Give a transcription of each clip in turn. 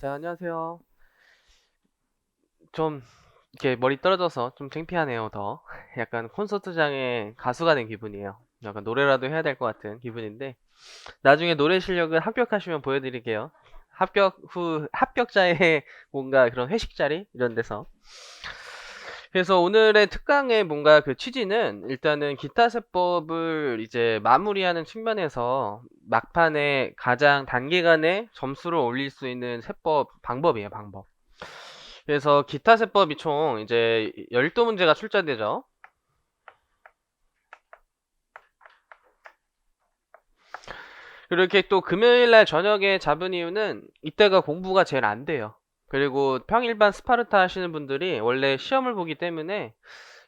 자, 안녕하세요. 좀 이렇게 머리 떨어져서 좀 창피하네요, 더. 약간 콘서트장에 가수가 된 기분이에요. 약간 노래라도 해야 될 것 같은 기분인데 나중에 노래 실력은 합격하시면 보여드릴게요. 합격 후 합격자의 뭔가 그런 회식 자리 이런 데서. 그래서 오늘의 특강의 뭔가 그 취지는 일단은 기타 세법을 이제 마무리하는 측면에서 막판에 가장 단기간에 점수를 올릴 수 있는 세법 방법이에요, 방법. 그래서 기타 세법이 총 이제 12문제가 출제되죠. 그렇게 또 금요일날 저녁에 잡은 이유는 이때가 공부가 제일 안 돼요. 그리고 평일반 스파르타 하시는 분들이 원래 시험을 보기 때문에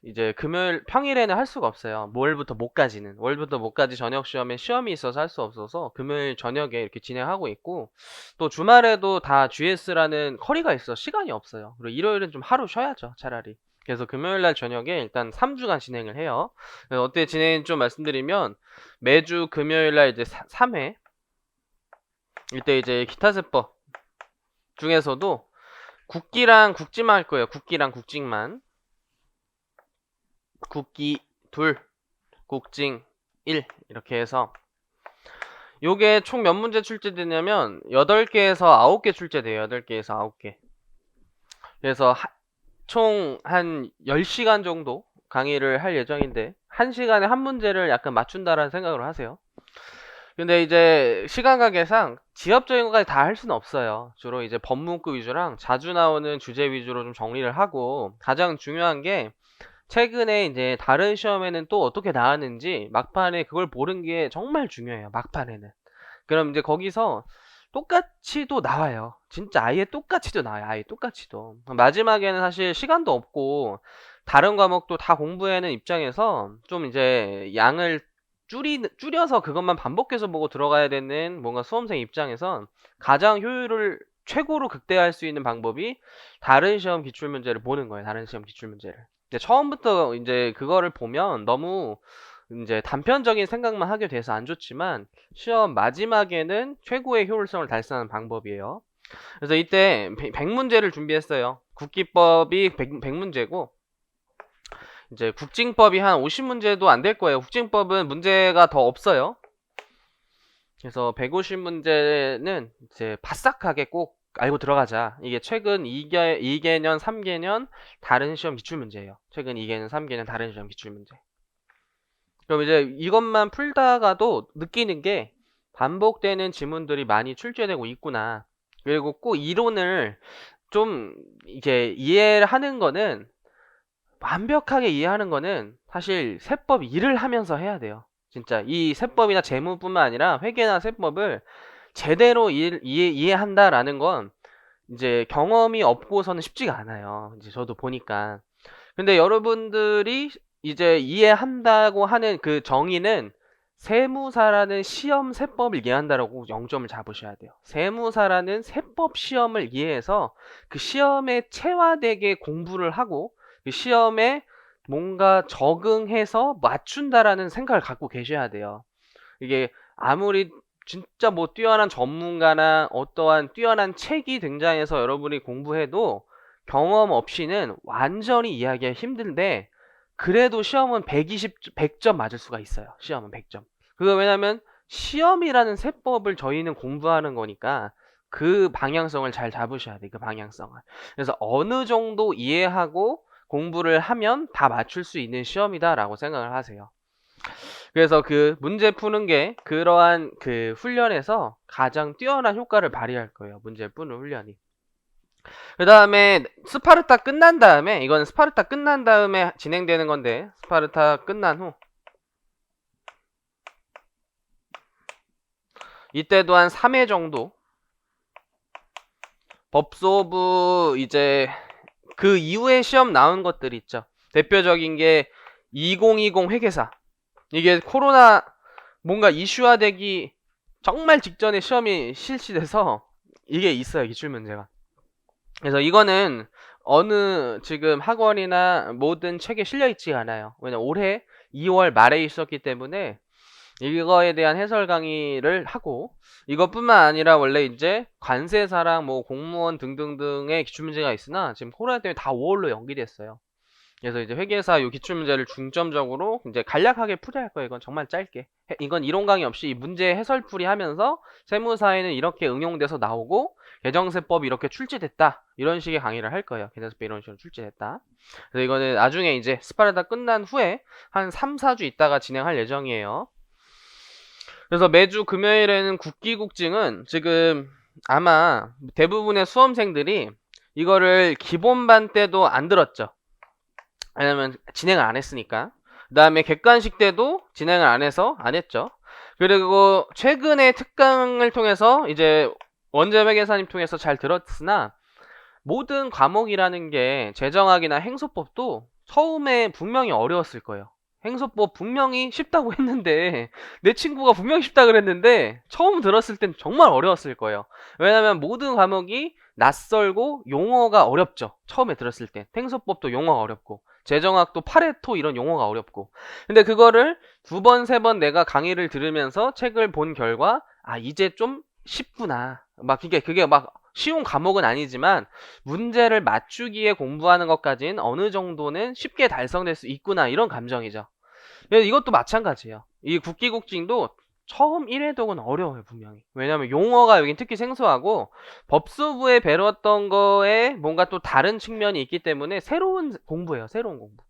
이제 금요일 평일에는 할 수가 없어요. 월부터 목까지는 월부터 목까지 저녁 시험에 시험이 있어서 할 수 없어서 금요일 저녁에 이렇게 진행하고 있고 또 주말에도 다 GS라는 커리가 있어 시간이 없어요. 그리고 일요일은 좀 하루 쉬어야죠 차라리. 그래서 금요일 날 저녁에 일단 3주간 진행을 해요. 그래서 어때 진행 좀 말씀드리면 매주 금요일 날 이제 3회 이때 이제 기타 세법 중에서도 국기랑 국지만 할 거예요. 국기랑 국징만. 국기 둘, 국징 1 이렇게 해서 요게 총 몇 문제 출제되냐면 8개에서 9개 출제돼요. 8개에서 9개. 그래서 총 한 10시간 정도 강의를 할 예정인데 1시간에 한 문제를 약간 맞춘다라는 생각으로 하세요. 근데 이제 시간 관계상 지엽적인 것까지 다 할 수는 없어요. 주로 이제 법문구 위주랑 자주 나오는 주제 위주로 좀 정리를 하고 가장 중요한 게 최근에 이제 다른 시험에는 또 어떻게 나왔는지 막판에 그걸 보는 게 정말 중요해요. 막판에는. 그럼 이제 거기서 똑같이도 나와요. 진짜 아예 똑같이도 나와요. 아예 똑같이도. 마지막에는 사실 시간도 없고 다른 과목도 다 공부하는 입장에서 좀 이제 양을 줄여서 그것만 반복해서 보고 들어가야 되는 뭔가 수험생 입장에선 가장 효율을 최고로 극대화할 수 있는 방법이 다른 시험 기출문제를 보는 거예요. 다른 시험 기출문제를. 근데 처음부터 이제 그거를 보면 너무 이제 단편적인 생각만 하게 돼서 안 좋지만 시험 마지막에는 최고의 효율성을 달성하는 방법이에요. 그래서 이때 100문제를 준비했어요. 국기법이 100문제고 이제 국징법이 한 50문제도 안 될 거예요. 국징법은 문제가 더 없어요. 그래서 150문제는 이제 바싹하게 꼭 알고 들어가자. 이게 최근 2개년, 3개년 다른 시험 기출문제예요. 최근 2개년, 3개년 다른 시험 기출문제. 그럼 이제 이것만 풀다가도 느끼는 게 반복되는 지문들이 많이 출제되고 있구나. 그리고 꼭 이론을 좀 이제 이해를 하는 거는 완벽하게 이해하는 거는 사실 세법 일을 하면서 해야 돼요. 진짜 이 세법이나 재무뿐만 아니라 회계나 세법을 제대로 이해한다라는 건 이제 경험이 없고서는 쉽지가 않아요. 이제 저도 보니까. 근데 여러분들이 이제 이해한다고 하는 그 정의는 세무사라는 시험 세법을 이해한다라고 0점을 잡으셔야 돼요. 세무사라는 세법 시험을 이해해서 그 시험에 체화되게 공부를 하고 그 시험에 뭔가 적응해서 맞춘다라는 생각을 갖고 계셔야 돼요. 이게 아무리 진짜 뭐 뛰어난 전문가나 어떠한 뛰어난 책이 등장해서 여러분이 공부해도 경험 없이는 완전히 이해하기가 힘든데 그래도 시험은 100점 맞을 수가 있어요. 시험은 100점. 그거 왜냐면 시험이라는 세법을 저희는 공부하는 거니까 그 방향성을 잘 잡으셔야 돼요. 그 방향성을. 그래서 어느 정도 이해하고 공부를 하면 다 맞출 수 있는 시험이다라고 생각을 하세요. 그래서 그 문제 푸는 게 그러한 그 훈련에서 가장 뛰어난 효과를 발휘할 거예요. 문제 푸는 훈련이. 그 다음에 스파르타 끝난 다음에 이건 스파르타 끝난 다음에 진행되는 건데 스파르타 끝난 후 이때도 한 3회 정도 법소부 이제 그 이후에 시험 나온 것들 있죠. 대표적인 게 2020 회계사. 이게 코로나 뭔가 이슈화되기 정말 직전에 시험이 실시돼서 이게 있어요. 기출문제가. 그래서 이거는 어느 지금 학원이나 모든 책에 실려 있지 않아요. 왜냐면 올해 2월 말에 있었기 때문에 이거에 대한 해설 강의를 하고, 이것뿐만 아니라 원래 이제 관세사랑 뭐 공무원 등등등의 기출문제가 있으나 지금 코로나 때문에 다 5월로 연기됐어요. 그래서 이제 회계사 요 기출문제를 중점적으로 이제 간략하게 풀이할 거예요. 이건 정말 짧게. 이건 이론 강의 없이 이 문제 해설풀이 하면서 세무사에는 이렇게 응용돼서 나오고 계정세법이 이렇게 출제됐다. 이런 식의 강의를 할 거예요. 계정세법 이런 식으로 출제됐다. 그래서 이거는 나중에 이제 스파르타 끝난 후에 한 3, 4주 있다가 진행할 예정이에요. 그래서 매주 금요일에는 국기국징은 지금 아마 대부분의 수험생들이 이거를 기본반 때도 안 들었죠. 왜냐면 진행을 안 했으니까. 그 다음에 객관식 때도 진행을 안 해서 안 했죠. 그리고 최근에 특강을 통해서 이제 원재백예사님 통해서 잘 들었으나 모든 과목이라는 게 재정학이나 행소법도 처음에 분명히 어려웠을 거예요. 행소법 분명히 쉽다고 했는데 내 친구가 분명히 쉽다 그랬는데 처음 들었을 땐 정말 어려웠을 거예요. 왜냐면 모든 과목이 낯설고 용어가 어렵죠. 처음에 들었을 때 행소법도 용어가 어렵고 재정학도 파레토 이런 용어가 어렵고 근데 그거를 두 번, 세 번 내가 강의를 들으면서 책을 본 결과 아 이제 좀 쉽구나. 막 그게 막 쉬운 과목은 아니지만 문제를 맞추기에 공부하는 것까지는 어느 정도는 쉽게 달성될 수 있구나 이런 감정이죠. 그래서 이것도 마찬가지예요. 이 국기국징도 처음 1회독은 어려워요 분명히. 왜냐면 용어가 여긴 특히 생소하고 법수부에 배웠던 거에 뭔가 또 다른 측면이 있기 때문에 새로운 공부예요. 새로운 공부.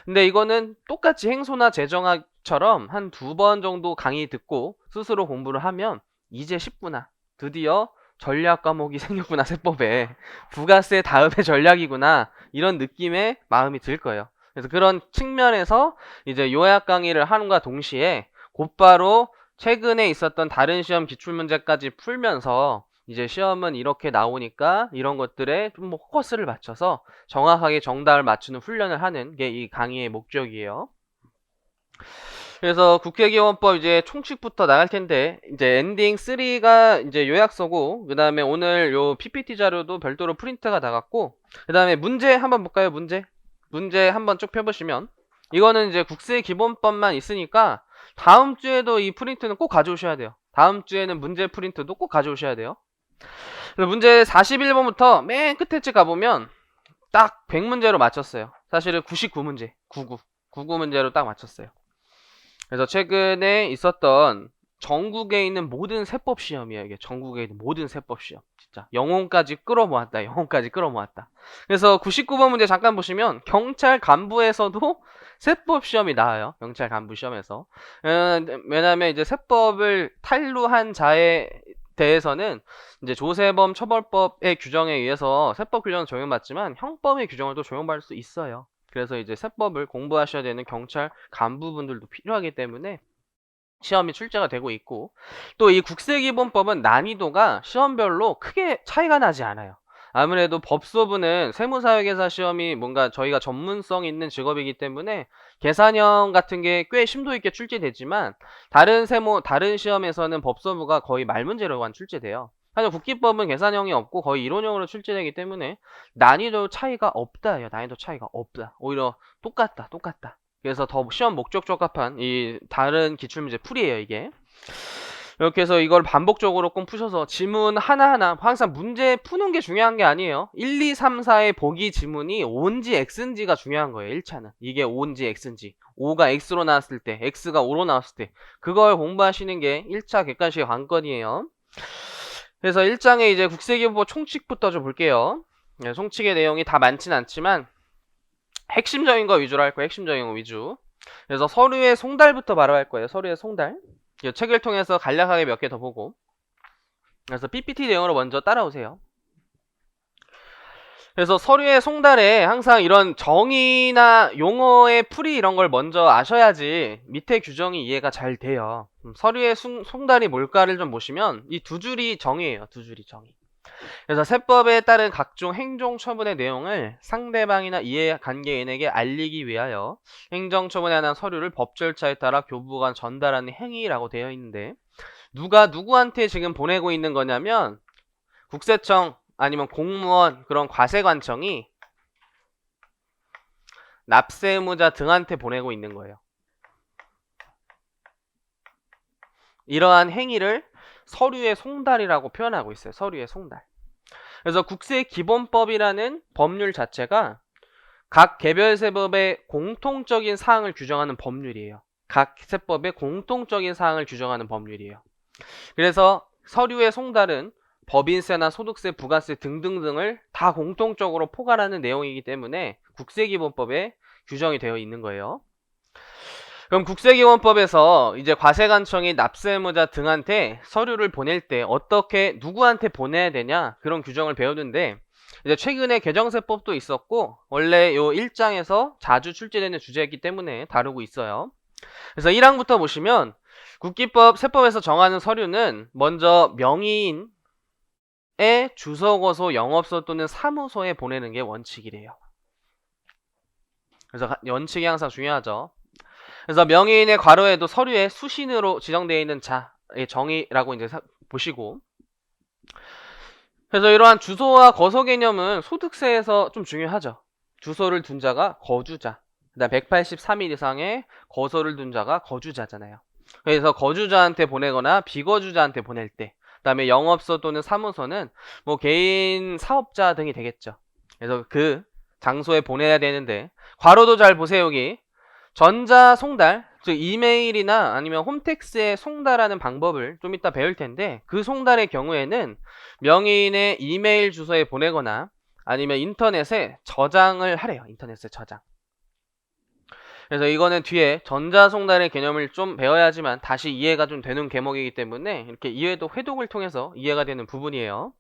근데 이거는 똑같이 행소나 재정학처럼 한 두 번 정도 강의 듣고 스스로 공부를 하면 이제 쉽구나. 드디어 전략 과목이 생겼구나 세법에. 부가세 다음에 전략이구나. 이런 느낌의 마음이 들 거예요. 그래서 그런 측면에서 이제 요약 강의를 함과 동시에 곧바로 최근에 있었던 다른 시험 기출문제까지 풀면서 이제 시험은 이렇게 나오니까 이런 것들에 좀 뭐 포커스를 맞춰서 정확하게 정답을 맞추는 훈련을 하는 게 이 강의의 목적이에요. 그래서 국회기원법 이제 총칙부터 나갈 텐데 이제 엔딩 3가 이제 요약서고 그 다음에 오늘 요 PPT 자료도 별도로 프린트가 나갔고 그 다음에 문제 한번 볼까요? 문제 한번 쭉 펴보시면 이거는 이제 국세기본법만 있으니까 다음 주에도 이 프린트는 꼭 가져오셔야 돼요. 다음 주에는 문제 프린트도 꼭 가져오셔야 돼요. 문제 41번부터 맨 끝에 가보면 딱 100문제로 맞췄어요. 사실은 99문제, 99 문제로 딱 맞췄어요. 그래서 최근에 있었던 전국에 있는 모든 세법 시험이에요. 이게 전국에 있는 모든 세법 시험. 진짜 영혼까지 끌어모았다. 영혼까지 끌어모았다. 그래서 99번 문제 잠깐 보시면 경찰 간부에서도 세법 시험이 나와요. 경찰 간부 시험에서. 왜냐하면 이제 세법을 탈루한 자에 대해서는 이제 조세범 처벌법의 규정에 의해서 세법 규정은 적용받지만 형법의 규정을 또 적용받을 수 있어요. 그래서 이제 세법을 공부하셔야 되는 경찰 간부분들도 필요하기 때문에 시험이 출제가 되고 있고 또 이 국세기본법은 난이도가 시험별로 크게 차이가 나지 않아요. 아무래도 법소부는 세무사회계사 시험이 뭔가 저희가 전문성 있는 직업이기 때문에 계산형 같은 게 꽤 심도 있게 출제되지만 다른 시험에서는 법소부가 거의 말문제로만 출제돼요. 사실 국기법은 계산형이 없고 거의 이론형으로 출제되기 때문에 난이도 차이가 없다예요. 난이도 차이가 없다. 오히려 똑같다. 그래서 더 시험 목적 적합한 이 다른 기출문제 풀이에요, 이게. 이렇게 해서 이걸 반복적으로 꼭 푸셔서 지문 하나하나 항상 문제 푸는 게 중요한 게 아니에요. 1, 2, 3, 4의 보기 지문이 O인지 X인지가 중요한 거예요. 1차는. 이게 O인지 X인지. O가 X로 나왔을 때, X가 O로 나왔을 때 그걸 공부하시는 게 1차 객관식의 관건이에요. 그래서 1장에 이제 국세기본법 총칙부터 좀 볼게요. 네, 총칙의 내용이 다 많진 않지만 핵심적인 거 위주로 할 거예요. 핵심적인 거 위주. 그래서 서류의 송달부터 바로 할 거예요. 서류의 송달. 이 책을 통해서 간략하게 몇 개 더 보고. 그래서 PPT 내용으로 먼저 따라오세요. 그래서 서류의 송달에 항상 이런 정의나 용어의 풀이 이런 걸 먼저 아셔야지 밑에 규정이 이해가 잘 돼요. 서류의 송달이 뭘까를 좀 보시면 이 두 줄이 정의예요. 두 줄이 정의. 그래서 세법에 따른 각종 행정처분의 내용을 상대방이나 이해관계인에게 알리기 위하여 행정처분에 관한 서류를 법 절차에 따라 교부관 전달하는 행위라고 되어 있는데 누가 누구한테 지금 보내고 있는 거냐면 국세청 아니면 공무원 그런 과세관청이 납세의무자 등한테 보내고 있는 거예요. 이러한 행위를 서류의 송달이라고 표현하고 있어요. 서류의 송달. 그래서 국세기본법이라는 법률 자체가 각 개별 세법의 공통적인 사항을 규정하는 법률이에요. 각 세법의 공통적인 사항을 규정하는 법률이에요. 그래서 서류의 송달은 법인세나 소득세, 부가세 등등등을 다 공통적으로 포괄하는 내용이기 때문에 국세기본법에 규정이 되어 있는 거예요. 그럼 국세기본법에서 이제 과세관청이 납세의무자 등한테 서류를 보낼 때 어떻게 누구한테 보내야 되냐 그런 규정을 배우는데 이제 최근에 개정세법도 있었고 원래 요 1장에서 자주 출제되는 주제이기 때문에 다루고 있어요. 그래서 1항부터 보시면 국기법 세법에서 정하는 서류는 먼저 명의인의 주소거소 영업소 또는 사무소에 보내는 게 원칙이래요. 그래서 원칙이 항상 중요하죠. 그래서 명의인의 괄호에도 서류에 수신으로 지정되어 있는 자의 정의라고 이제 보시고, 그래서 이러한 주소와 거소 개념은 소득세에서 좀 중요하죠. 주소를 둔 자가 거주자, 그다음 183일 이상의 거소를 둔 자가 거주자잖아요. 그래서 거주자한테 보내거나 비거주자한테 보낼 때, 그다음에 영업소 또는 사무소는 뭐 개인 사업자 등이 되겠죠. 그래서 그 장소에 보내야 되는데 괄호도 잘 보세요. 여기 전자 송달, 즉 이메일이나 아니면 홈택스에 송달하는 방법을 좀 이따 배울 텐데 그 송달의 경우에는 명의인의 이메일 주소에 보내거나 아니면 인터넷에 저장을 하래요. 인터넷에 저장. 그래서 이거는 뒤에 전자송달의 개념을 좀 배워야지만 다시 이해가 좀 되는 개목이기 때문에 이렇게 이해도 회독을 통해서 이해가 되는 부분이에요.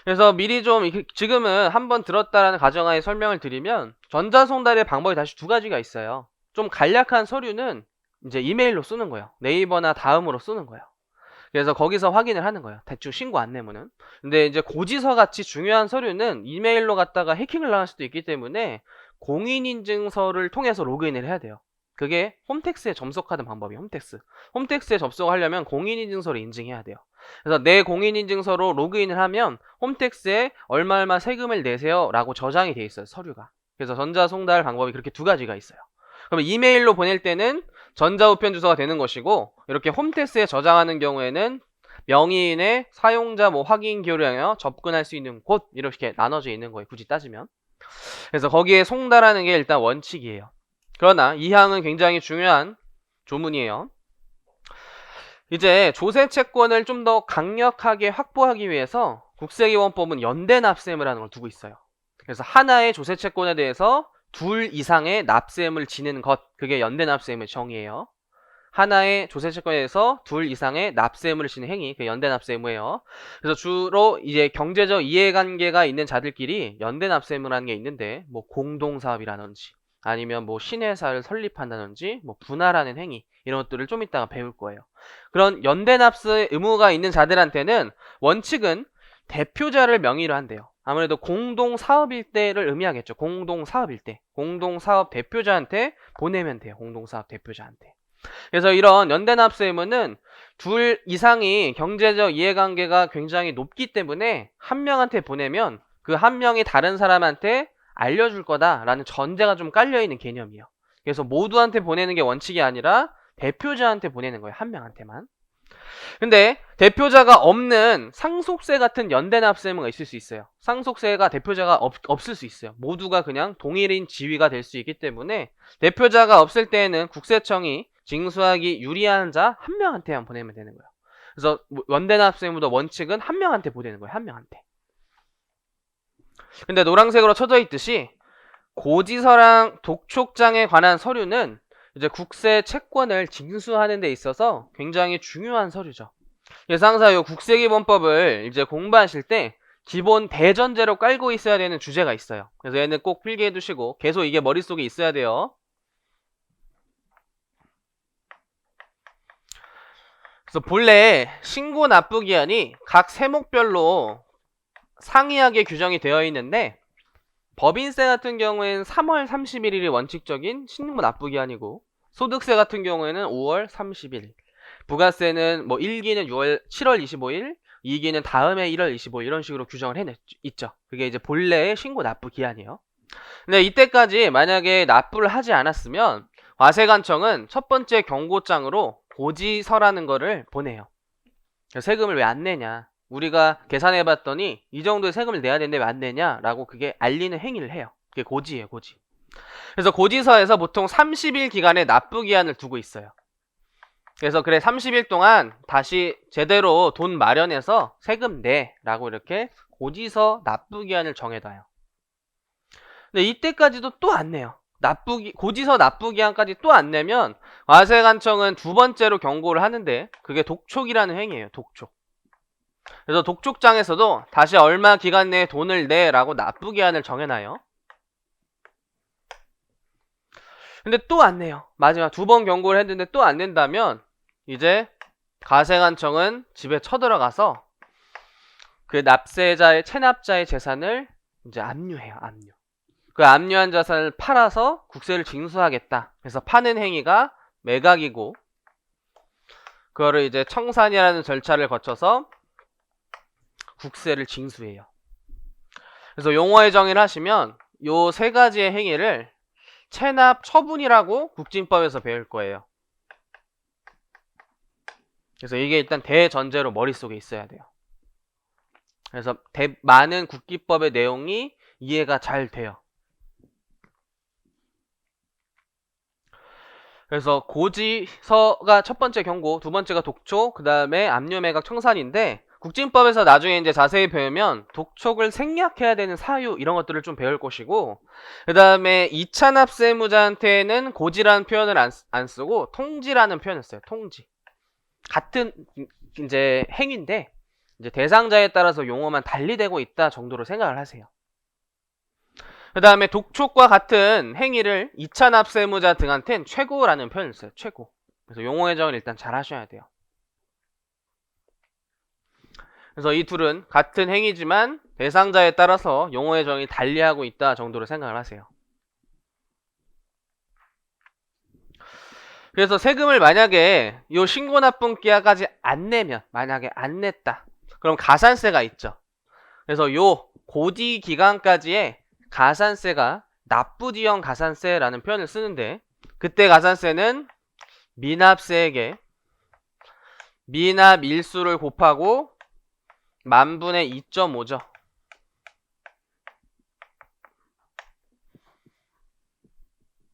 그래서 미리 좀 지금은 한번 들었다라는 가정하에 설명을 드리면 전자송달의 방법이 다시 두 가지가 있어요. 좀 간략한 서류는 이제 이메일로 쓰는 거예요. 네이버나 다음으로 쓰는 거예요. 그래서 거기서 확인을 하는 거예요. 대충 신고 안내문은. 근데 이제 고지서 같이 중요한 서류는 이메일로 갔다가 해킹을 당할 수도 있기 때문에 공인인증서를 통해서 로그인을 해야 돼요. 그게 홈택스에 접속하는 방법이에요. 홈택스에 접속하려면 공인인증서를 인증해야 돼요. 그래서 내 공인인증서로 로그인을 하면 홈택스에 얼마 세금을 내세요 라고 저장이 돼 있어요. 서류가. 그래서 전자송달 방법이 그렇게 두 가지가 있어요. 그럼 이메일로 보낼 때는 전자우편 주소가 되는 것이고, 이렇게 홈택스에 저장하는 경우에는 명의인의 사용자 확인 교량에 접근할 수 있는 곳 이렇게 나눠져 있는 거예요. 굳이 따지면. 그래서 거기에 송달하는 게 일단 원칙이에요. 그러나 이 항은 굉장히 중요한 조문이에요. 이제 조세채권을 좀 더 강력하게 확보하기 위해서 국세기본법은 연대납세의무를 하는 걸 두고 있어요. 그래서 하나의 조세채권에 대해서 둘 이상의 납세의무를 지는 것, 그게 연대납세의무의 정의예요. 하나의 조세채권에 대해서 둘 이상의 납세의무를 지는 행위, 그게 연대납세의무예요. 그래서 주로 이제 경제적 이해관계가 있는 자들끼리 연대납세의무라는 게 있는데, 뭐 공동사업이라든지 아니면 뭐 신회사를 설립한다든지 뭐 분할하는 행위 이런 것들을 좀 이따가 배울 거예요. 그런 연대납세 의무가 있는 자들한테는 원칙은 대표자를 명의로 한대요. 아무래도 공동사업일 때를 의미하겠죠. 공동사업일 때. 공동사업 대표자한테 보내면 돼요. 공동사업 대표자한테. 그래서 이런 연대납세 의무는 둘 이상이 경제적 이해관계가 굉장히 높기 때문에 한 명한테 보내면 그 한 명이 다른 사람한테 알려줄 거다라는 전제가 좀 깔려있는 개념이에요. 그래서 모두한테 보내는 게 원칙이 아니라 대표자한테 보내는 거예요. 한 명한테만. 근데 대표자가 없는 상속세 같은 연대납세 의무가 있을 수 있어요. 상속세가 대표자가 없을 수 있어요. 모두가 그냥 동일인 지위가 될 수 있기 때문에 대표자가 없을 때에는 국세청이 징수하기 유리한 자 한 명한테만 보내면 되는 거예요. 그래서 연대납세 의무도 원칙은 한 명한테 보내는 거예요. 한 명한테. 근데 노란색으로 쳐져 있듯이 고지서랑 독촉장에 관한 서류는 이제 국세 채권을 징수하는 데 있어서 굉장히 중요한 서류죠. 그래서 항상 이 국세기본법을 이제 공부하실 때 기본 대전제로 깔고 있어야 되는 주제가 있어요. 그래서 얘는 꼭 필기해 두시고 계속 이게 머릿속에 있어야 돼요. 그래서 본래 신고 납부 기한이 각 세목별로 상이하게 규정이 되어 있는데 법인세 같은 경우에는 3월 31일이 원칙적인 신고 납부 기한이고 소득세 같은 경우에는 5월 30일, 부가세는 뭐 1기는 7월 25일, 2기는 다음에 1월 25일 이런 식으로 규정을 해냈죠. 그게 이제 본래의 신고 납부 기한이에요. 근데 이때까지 만약에 납부를 하지 않았으면 과세관청은 첫 번째 경고장으로 고지서라는 거를 보내요. 세금을 왜 안 내냐, 우리가 계산해 봤더니 이 정도의 세금을 내야 되는데 왜 안 내냐 라고 그게 알리는 행위를 해요. 그게 고지예요, 고지. 그래서 고지서에서 보통 30일 기간의 납부 기한을 두고 있어요. 그래서 그래 30일 동안 다시 제대로 돈 마련해서 세금 내 라고 이렇게 고지서 납부 기한을 정해놔요. 근데 이때까지도 또 안 내요. 고지서 납부 기한까지 또 안 내면 과세관청은 두 번째로 경고를 하는데 그게 독촉이라는 행위예요. 독촉. 그래서 독촉장에서도 다시 얼마 기간 내에 돈을 내라고 납부 기한을 정해놔요. 근데 또 안 내요. 마지막 두 번 경고를 했는데 또 안 낸다면 이제 과세관청은 집에 쳐들어가서 그 납세자의 체납자의 재산을 이제 압류해요. 압류. 그 압류한 자산을 팔아서 국세를 징수하겠다. 그래서 파는 행위가 매각이고 그거를 이제 청산이라는 절차를 거쳐서 국세를 징수해요. 그래서 용어의 정의를 하시면 요 세 가지의 행위를 체납 처분이라고 국진법에서 배울 거예요. 그래서 이게 일단 대전제로 머릿속에 있어야 돼요. 그래서 많은 국기법의 내용이 이해가 잘 돼요. 그래서 고지서가 첫 번째 경고, 두 번째가 독촉, 그 다음에 압류매각 청산인데 국진법에서 나중에 이제 자세히 배우면 독촉을 생략해야 되는 사유 이런 것들을 좀 배울 것이고, 그 다음에 2차 납세무자한테는 고지라는 표현을 안 쓰고 통지라는 표현을 써요. 통지. 같은 이제 행위인데 이제 대상자에 따라서 용어만 달리 되고 있다 정도로 생각을 하세요. 그 다음에 독촉과 같은 행위를 2차 납세무자 등한테는 최고라는 표현을 써요. 최고. 그래서 용어 해석을 일단 잘 하셔야 돼요. 그래서 이 둘은 같은 행위지만 대상자에 따라서 용어 해석이 달리하고 있다 정도로 생각을 하세요. 그래서 세금을 만약에 요 신고납분기한까지 안 내면, 만약에 안 냈다, 그럼 가산세가 있죠. 그래서 요 고지 기간까지의 가산세가 납부지연 가산세라는 표현을 쓰는데, 그때 가산세는 미납세액에 미납 일수를 곱하고 만분의 2.5죠.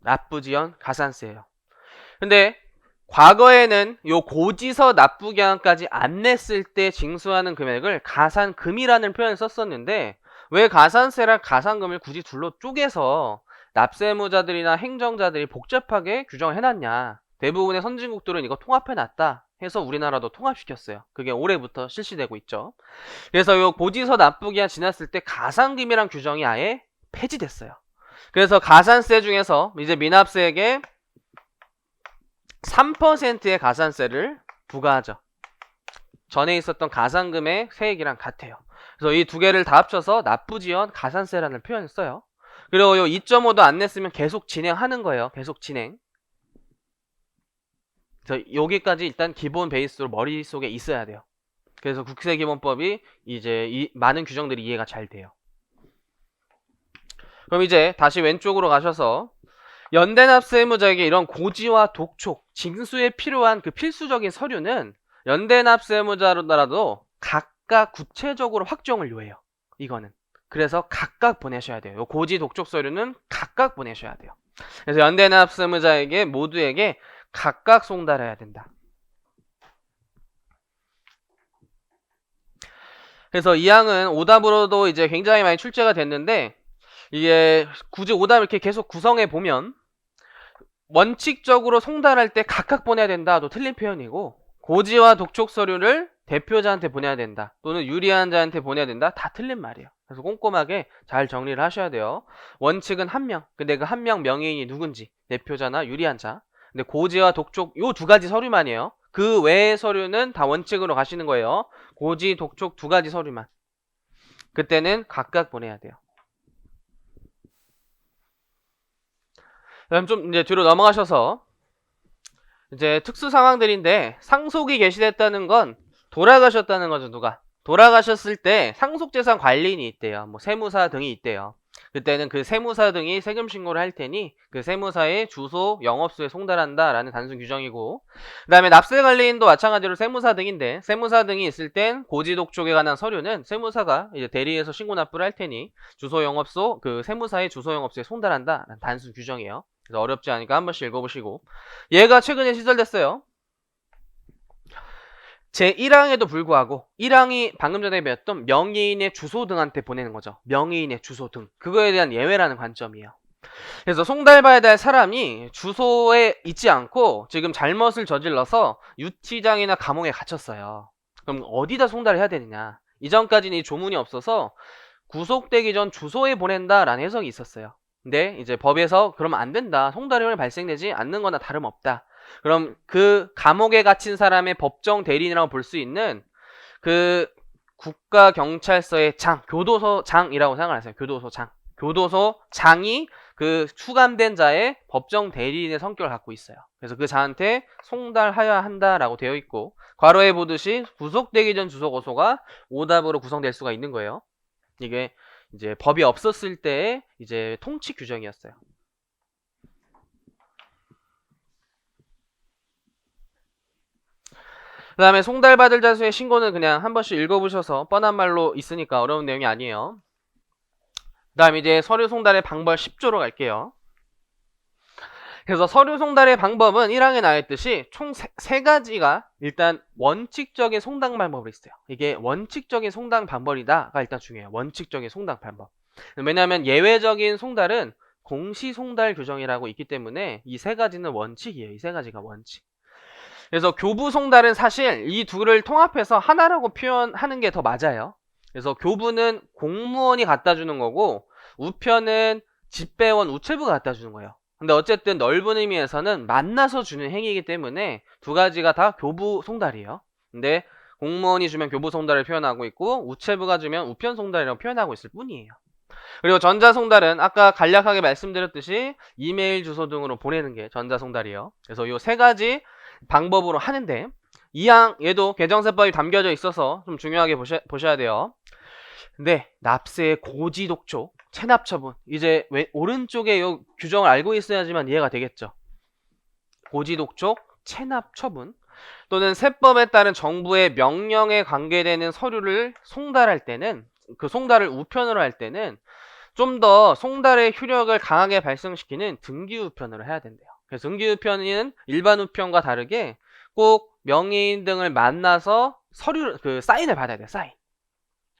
납부지연 가산세예요. 근데 과거에는 요 고지서 납부 기한까지 안 냈을 때 징수하는 금액을 가산금이라는 표현을 썼었는데, 왜 가산세랑 가산금을 굳이 둘로 쪼개서 납세무자들이나 행정자들이 복잡하게 규정을 해놨냐. 대부분의 선진국들은 이거 통합해놨다 해서 우리나라도 통합시켰어요. 그게 올해부터 실시되고 있죠. 그래서 요 고지서 납부 기한 지났을 때 가산금이란 규정이 아예 폐지됐어요. 그래서 가산세 중에서 이제 미납세액에 3%의 가산세를 부과하죠. 전에 있었던 가산금의 세액이랑 같아요. 그래서 이 두 개를 다 합쳐서 납부지연 가산세라는 표현을 써요. 그리고 요 2.5도 안 냈으면 계속 진행하는 거예요. 계속 진행. 그래서 여기까지 일단 기본 베이스로 머릿속에 있어야 돼요. 그래서 국세기본법이 이제 많은 규정들이 이해가 잘 돼요. 그럼 이제 다시 왼쪽으로 가셔서 연대납세무자에게 이런 고지와 독촉, 징수에 필요한 그 필수적인 서류는 연대납세무자라도 각각 구체적으로 확정을 요해요. 이거는. 그래서 각각 보내셔야 돼요. 요 고지, 독촉 서류는 각각 보내셔야 돼요. 그래서 연대납세무자에게 모두에게 각각 송달해야 된다. 그래서 이 항은 오답으로도 이제 굉장히 많이 출제가 됐는데, 이게 굳이 오답 이렇게 계속 구성해 보면 원칙적으로 송달할 때 각각 보내야 된다도 틀린 표현이고, 고지와 독촉 서류를 대표자한테 보내야 된다 또는 유리한 자한테 보내야 된다 다 틀린 말이에요. 그래서 꼼꼼하게 잘 정리를 하셔야 돼요. 원칙은 한 명, 근데 그 한 명 명의인이 누군지, 대표자나 유리한 자. 근데 고지와 독촉 요 두 가지 서류만이에요. 그 외의 서류는 다 원칙으로 가시는 거예요. 고지, 독촉 두 가지 서류만. 그때는 각각 보내야 돼요. 그럼 좀 이제 뒤로 넘어가셔서 이제 특수 상황들인데, 상속이 개시됐다는 건 돌아가셨다는 거죠. 누가 돌아가셨을 때 상속재산 관리인이 있대요. 뭐 세무사 등이 있대요. 그때는 그 세무사 등이 세금 신고를 할 테니 그 세무사의 주소, 영업소에 송달한다라는 단순 규정이고, 그 다음에 납세 관리인도 마찬가지로 세무사 등인데, 세무사 등이 있을 땐 고지 독촉에 관한 서류는 세무사가 이제 대리해서 신고 납부를 할 테니 주소, 영업소, 그 세무사의 주소, 영업소에 송달한다라는 단순 규정이에요. 그래서 어렵지 않으니까 한 번씩 읽어보시고, 얘가 최근에 시설됐어요. 제1항에도 불구하고 1항이 방금 전에 배웠던 명의인의 주소 등한테 보내는 거죠. 명의인의 주소 등. 그거에 대한 예외라는 관점이에요. 그래서 송달받아야 될 사람이 주소에 있지 않고 지금 잘못을 저질러서 유치장이나 감옥에 갇혔어요. 그럼 어디다 송달을 해야 되느냐. 이전까지는 이 조문이 없어서 구속되기 전 주소에 보낸다라는 해석이 있었어요. 근데 이제 법에서 그러면 안 된다. 송달형이 발생되지 않는 거나 다름없다. 그럼 그 감옥에 갇힌 사람의 법정 대리인이라고 볼 수 있는 그 국가경찰서의 장, 교도소장이라고 생각하세요. 교도소장. 교도소장이 그 수감된 자의 법정 대리인의 성격을 갖고 있어요. 그래서 그 자한테 송달하여야 한다라고 되어 있고, 괄호에 보듯이 구속되기 전 주소 고소가 오답으로 구성될 수가 있는 거예요. 이게 이제 법이 없었을 때의 이제 통치 규정이었어요. 그 다음에 송달받을 자수의 신고는 그냥 한 번씩 읽어보셔서 뻔한 말로 있으니까 어려운 내용이 아니에요. 그 다음에 이제 서류 송달의 방법 10조로 갈게요. 그래서 서류 송달의 방법은 1항에 나와있듯이 총 3가지가 일단 원칙적인 송달 방법으로 있어요. 이게 원칙적인 송달 방법이다가 일단 중요해요. 원칙적인 송달 방법. 왜냐하면 예외적인 송달은 공시송달 규정이라고 있기 때문에 이 3가지는 원칙이에요. 이 3가지가 원칙. 그래서 교부 송달은 사실 이 둘을 통합해서 하나라고 표현하는 게 더 맞아요. 그래서 교부는 공무원이 갖다 주는 거고, 우편은 집배원, 우체부가 갖다 주는 거예요. 근데 어쨌든 넓은 의미에서는 만나서 주는 행위이기 때문에 두 가지가 다 교부 송달이에요. 근데 공무원이 주면 교부 송달을 표현하고 있고, 우체부가 주면 우편 송달이라고 표현하고 있을 뿐이에요. 그리고 전자 송달은 아까 간략하게 말씀드렸듯이 이메일 주소 등으로 보내는 게 전자 송달이에요. 그래서 이 3가지 방법으로 하는데, 이항 얘도 개정세법이 담겨져 있어서 좀 중요하게 보셔야 돼요. 근데 납세의 고지 독촉, 체납 처분, 이제 오른쪽에 이 규정을 알고 있어야지만 이해가 되겠죠. 고지 독촉, 체납 처분 또는 세법에 따른 정부의 명령에 관계되는 서류를 송달할 때는, 그 송달을 우편으로 할 때는 좀 더 송달의 효력을 강하게 발생시키는 등기 우편으로 해야 된대요. 그래서 등기 우편은 일반 우편과 다르게 꼭 명의인 등을 만나서 서류, 그 사인을 받아야 돼요. 사인.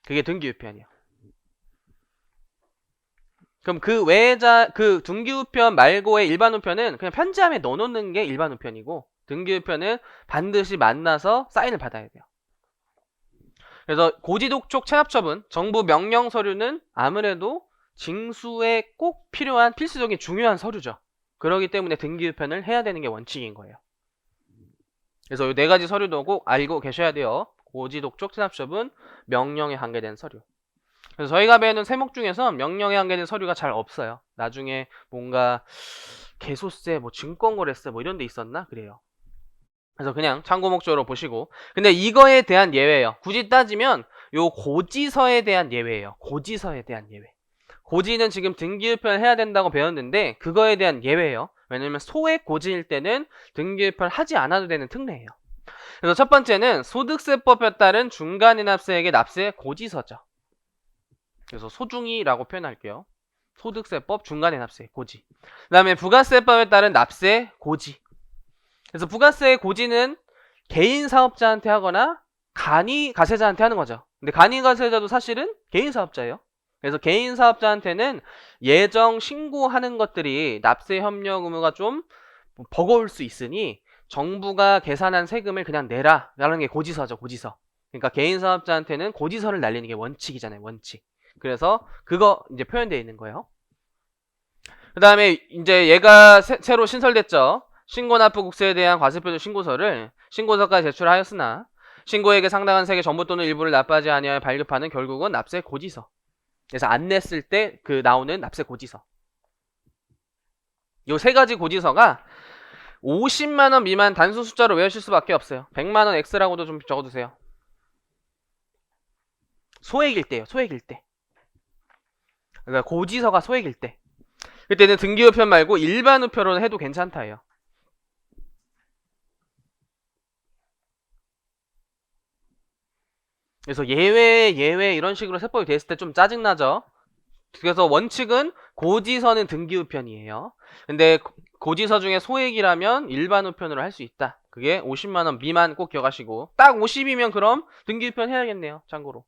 그게 등기 우편이에요. 그럼 그 외자, 그 등기 우편 말고의 일반 우편은 그냥 편지함에 넣어놓는 게 일반 우편이고, 등기 우편은 반드시 만나서 사인을 받아야 돼요. 그래서 고지독촉 체납처분, 정부 명령 서류는 아무래도 징수에 꼭 필요한 필수적인 중요한 서류죠. 그렇기 때문에 등기 우편을 해야 되는 게 원칙인 거예요. 그래서 이 4가지 서류도 꼭 알고 계셔야 돼요. 고지독촉 체납처분, 명령에 관계된 서류. 그래서 저희가 배우는 세목 중에서 명령에 관계된 서류가 잘 없어요. 나중에 뭔가 개소세, 뭐 증권거래세 뭐 이런 데 있었나? 그래요. 그래서 그냥 참고 목적으로 보시고, 근데 이거에 대한 예외예요. 굳이 따지면 요 고지서에 대한 예외예요. 고지서에 대한 예외. 고지는 지금 등기우편 해야 된다고 배웠는데 그거에 대한 예외예요. 왜냐면 소액 고지일 때는 등기우편 하지 않아도 되는 특례예요. 그래서 첫 번째는 소득세법에 따른 중간인납세액의 납세 고지서죠. 그래서 소중이라고 표현할게요. 소득세법 중간인납세 고지. 그 다음에 부가세법에 따른 납세 고지. 그래서 부가세 고지는 개인 사업자한테 하거나 간이 가세자한테 하는 거죠. 근데 간이 가세자도 사실은 개인 사업자예요. 그래서 개인 사업자한테는 예정 신고하는 것들이 납세 협력 의무가 좀 버거울 수 있으니 정부가 계산한 세금을 그냥 내라 라는 게 고지서죠. 고지서. 그러니까 개인 사업자한테는 고지서를 날리는 게 원칙이잖아요. 원칙. 그래서 그거 이제 표현되어 있는 거예요. 그 다음에 이제 얘가 새로 신설됐죠. 신고납부국세에 대한 과세표준 신고서를 신고서까지 제출하였으나 신고액의 상당한 세액의 전부 또는 일부를 납부하지 아니하여 발급하는 결국은 납세 고지서. 그래서 안 냈을 때 그 나오는 납세 고지서. 요 3가지 고지서가 50만원 미만 단수 숫자로 외우실 수밖에 없어요. 100만원 X라고도 좀 적어두세요. 소액일 때요. 소액일 때. 그러니까 고지서가 소액일 때. 그때는 등기우편 말고 일반 우편으로 해도 괜찮다예요. 그래서 예외 이런 식으로 세법이 됐을 때 좀 짜증나죠. 그래서 원칙은 고지서는 등기우편이에요. 근데 고지서 중에 소액이라면 일반 우편으로 할 수 있다. 그게 50만원 미만 꼭 기억하시고, 딱 50이면 그럼 등기우편 해야겠네요. 참고로.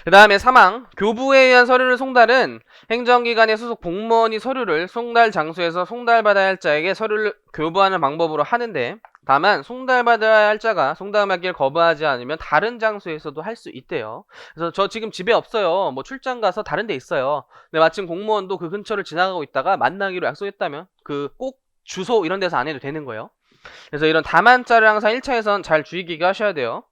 그 다음에 사망. 교부에 의한 서류를 송달은 행정기관의 소속 공무원이 서류를 송달 장소에서 송달받아야 할 자에게 서류를 교부하는 방법으로 하는데, 다만 송달받아야 할 자가 송달받기를 거부하지 않으면 다른 장소에서도 할 수 있대요. 그래서 저 지금 집에 없어요. 뭐 출장 가서 다른 데 있어요. 근데 마침 공무원도 그 근처를 지나가고 있다가 만나기로 약속했다면 그 꼭 주소 이런 데서 안 해도 되는 거예요. 그래서 이런 다만자를 항상 1차에선 잘 주의 깊게 하셔야 돼요.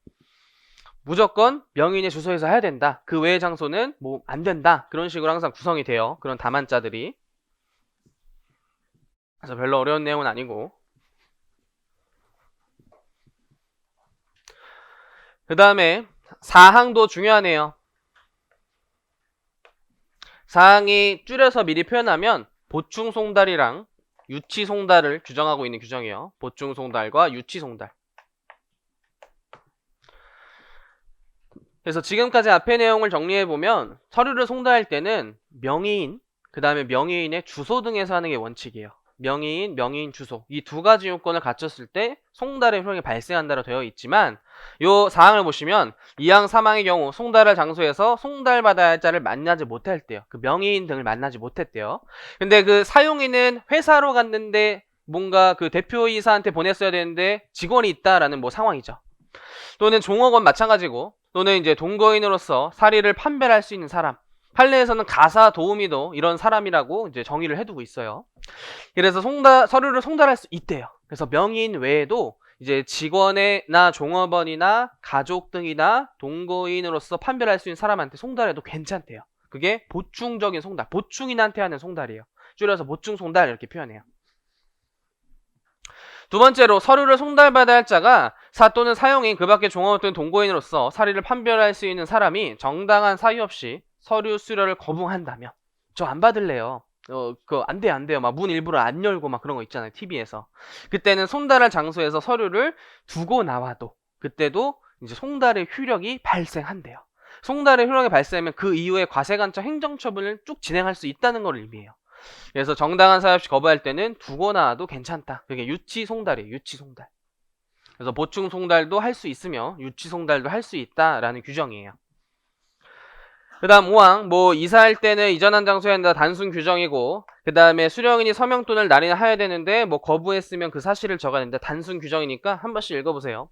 무조건 명의인의 주소에서 해야 된다. 그 외의 장소는 뭐 안 된다. 그런 식으로 항상 구성이 돼요. 그런 다만자들이. 그래서 별로 어려운 내용은 아니고. 그 다음에 사항도 중요하네요. 사항이 줄여서 미리 표현하면 보충송달이랑 유치송달을 규정하고 있는 규정이에요. 보충송달과 유치송달. 그래서 지금까지 앞의 내용을 정리해보면 서류를 송달할 때는 명의인, 그 다음에 명의인의 주소 등에서 하는 게 원칙이에요. 명의인, 명의인 주소 이 두 가지 요건을 갖췄을 때 송달의 효력이 발생한다로 되어 있지만 요 사항을 보시면 이항 3항의 경우 송달할 장소에서 송달받아야 할 자를 만나지 못할 때요. 그 명의인 등을 만나지 못했대요. 근데 그 사용인은 회사로 갔는데 뭔가 그 대표이사한테 보냈어야 되는데 직원이 있다라는 뭐 상황이죠. 또는 종업원 마찬가지고, 또는 이제 동거인으로서 사리를 판별할 수 있는 사람. 판례에서는 가사 도우미도 이런 사람이라고 이제 정의를 해두고 있어요. 그래서 서류를 송달할 수 있대요. 그래서 명의인 외에도 이제 직원이나 종업원이나 가족 등이나 동거인으로서 판별할 수 있는 사람한테 송달해도 괜찮대요. 그게 보충적인 송달, 보충인한테 하는 송달이에요. 줄여서 보충 송달 이렇게 표현해요. 두 번째로 서류를 송달받아야 할 자가 사 또는 사용인 그 밖의 종업원 또는 동거인으로서 사리를 판별할 수 있는 사람이 정당한 사유 없이 서류 수료를 거부한다면, 저 안 받을래요. 그거 안 돼요. 막 문 일부러 안 열고 막 그런 거 있잖아요. TV에서. 그때는 송달할 장소에서 서류를 두고 나와도 그때도 이제 송달의 효력이 발생한대요. 송달의 효력이 발생하면 그 이후에 과세관청 행정처분을 쭉 진행할 수 있다는 걸 의미해요. 그래서 정당한 사유 없이 거부할 때는 두고 나와도 괜찮다. 그게 유치송달이에요. 유치송달. 그래서 보충송달도 할 수 있으며 유치송달도 할 수 있다라는 규정이에요. 그 다음 5항 뭐 이사할 때는 이전한 장소에 한다 단순 규정이고, 그 다음에 수령인이 서명 또는 날인을 하야 되는데 뭐 거부했으면 그 사실을 적어야 된다. 단순 규정이니까 한 번씩 읽어보세요.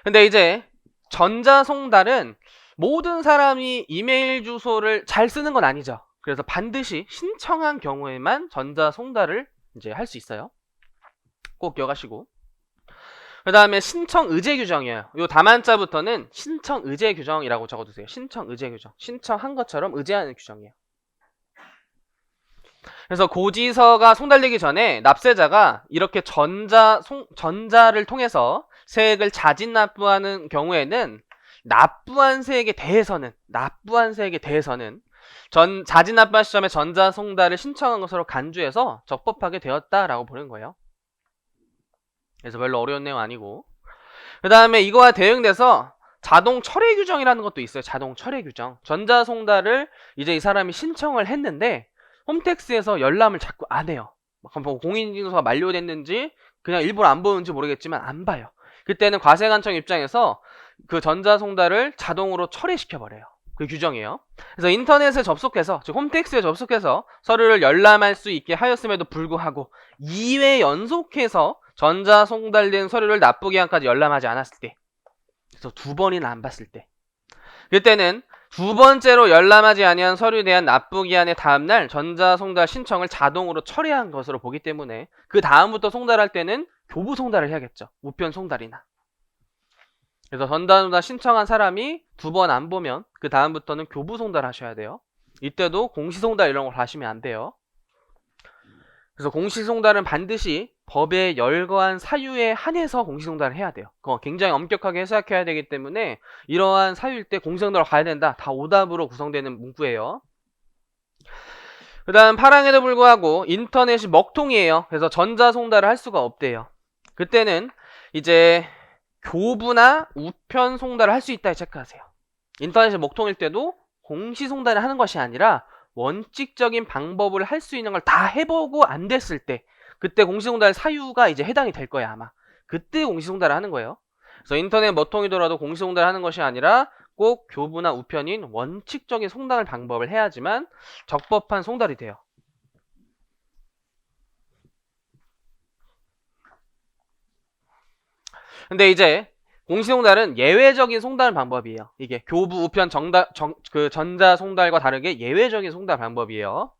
근데 이제 전자송달은 모든 사람이 이메일 주소를 잘 쓰는 건 아니죠. 그래서 반드시 신청한 경우에만 전자송달을 이제 할 수 있어요. 꼭 기억하시고. 그 다음에 신청 의제 규정이에요. 요 다만자부터는 신청 의제 규정이라고 적어두세요. 신청 의제 규정. 신청한 것처럼 의제하는 규정이에요. 그래서 고지서가 송달되기 전에 납세자가 이렇게 전자를 통해서 세액을 자진 납부하는 경우에는 납부한 세액에 대해서는 자진 납부한 시점에 전자송달을 신청한 것으로 간주해서 적법하게 되었다라고 보는 거예요. 그래서 별로 어려운 내용 아니고, 그 다음에 이거와 대응돼서 자동 철회 규정이라는 것도 있어요. 자동 철회 규정. 전자송달을 이제 이 사람이 신청을 했는데 홈택스에서 열람을 자꾸 안 해요. 공인인증서가 만료됐는지 그냥 일부러 안 보는지 모르겠지만 안 봐요. 그때는 과세관청 입장에서 그 전자송달을 자동으로 철회시켜버려요. 그 규정이에요. 그래서 인터넷에 접속해서, 즉 홈택스에 접속해서 서류를 열람할 수 있게 하였음에도 불구하고 2회 연속해서 전자송달된 서류를 납부기한까지 열람하지 않았을 때, 그래서 2번이나 안 봤을 때, 그때는 두 번째로 열람하지 아니한 서류에 대한 납부기한의 다음날 전자송달 신청을 자동으로 철회한 것으로 보기 때문에 그 다음부터 송달할 때는 교부송달을 해야겠죠. 우편송달이나. 그래서 전자송달 신청한 사람이 2번 안 보면 그 다음부터는 교부송달 하셔야 돼요. 이때도 공시송달 이런 걸 하시면 안 돼요. 그래서 공시송달은 반드시 법에 열거한 사유에 한해서 공시송달을 해야 돼요. 그거 굉장히 엄격하게 해석해야 되기 때문에 이러한 사유일 때 공시송달을 가야 된다. 다 오답으로 구성되는 문구예요. 그 다음 파랑에도 불구하고 인터넷이 먹통이에요. 그래서 전자송달을 할 수가 없대요. 그때는 이제 교부나 우편 송달을 할 수 있다 체크하세요. 인터넷이 먹통일 때도 공시송달을 하는 것이 아니라 원칙적인 방법을 할 수 있는 걸 다 해보고 안 됐을 때 그때 공시송달 사유가 이제 해당이 될 거야 아마. 그때 공시송달을 하는 거예요. 그래서 인터넷 먹통이더라도 공시송달을 하는 것이 아니라 꼭 교부나 우편인 원칙적인 송달 방법을 해야지만 적법한 송달이 돼요. 근데 이제 공시송달은 예외적인 송달 방법이에요. 이게 교부, 우편, 전자 송달과 다르게 예외적인 송달 방법이에요.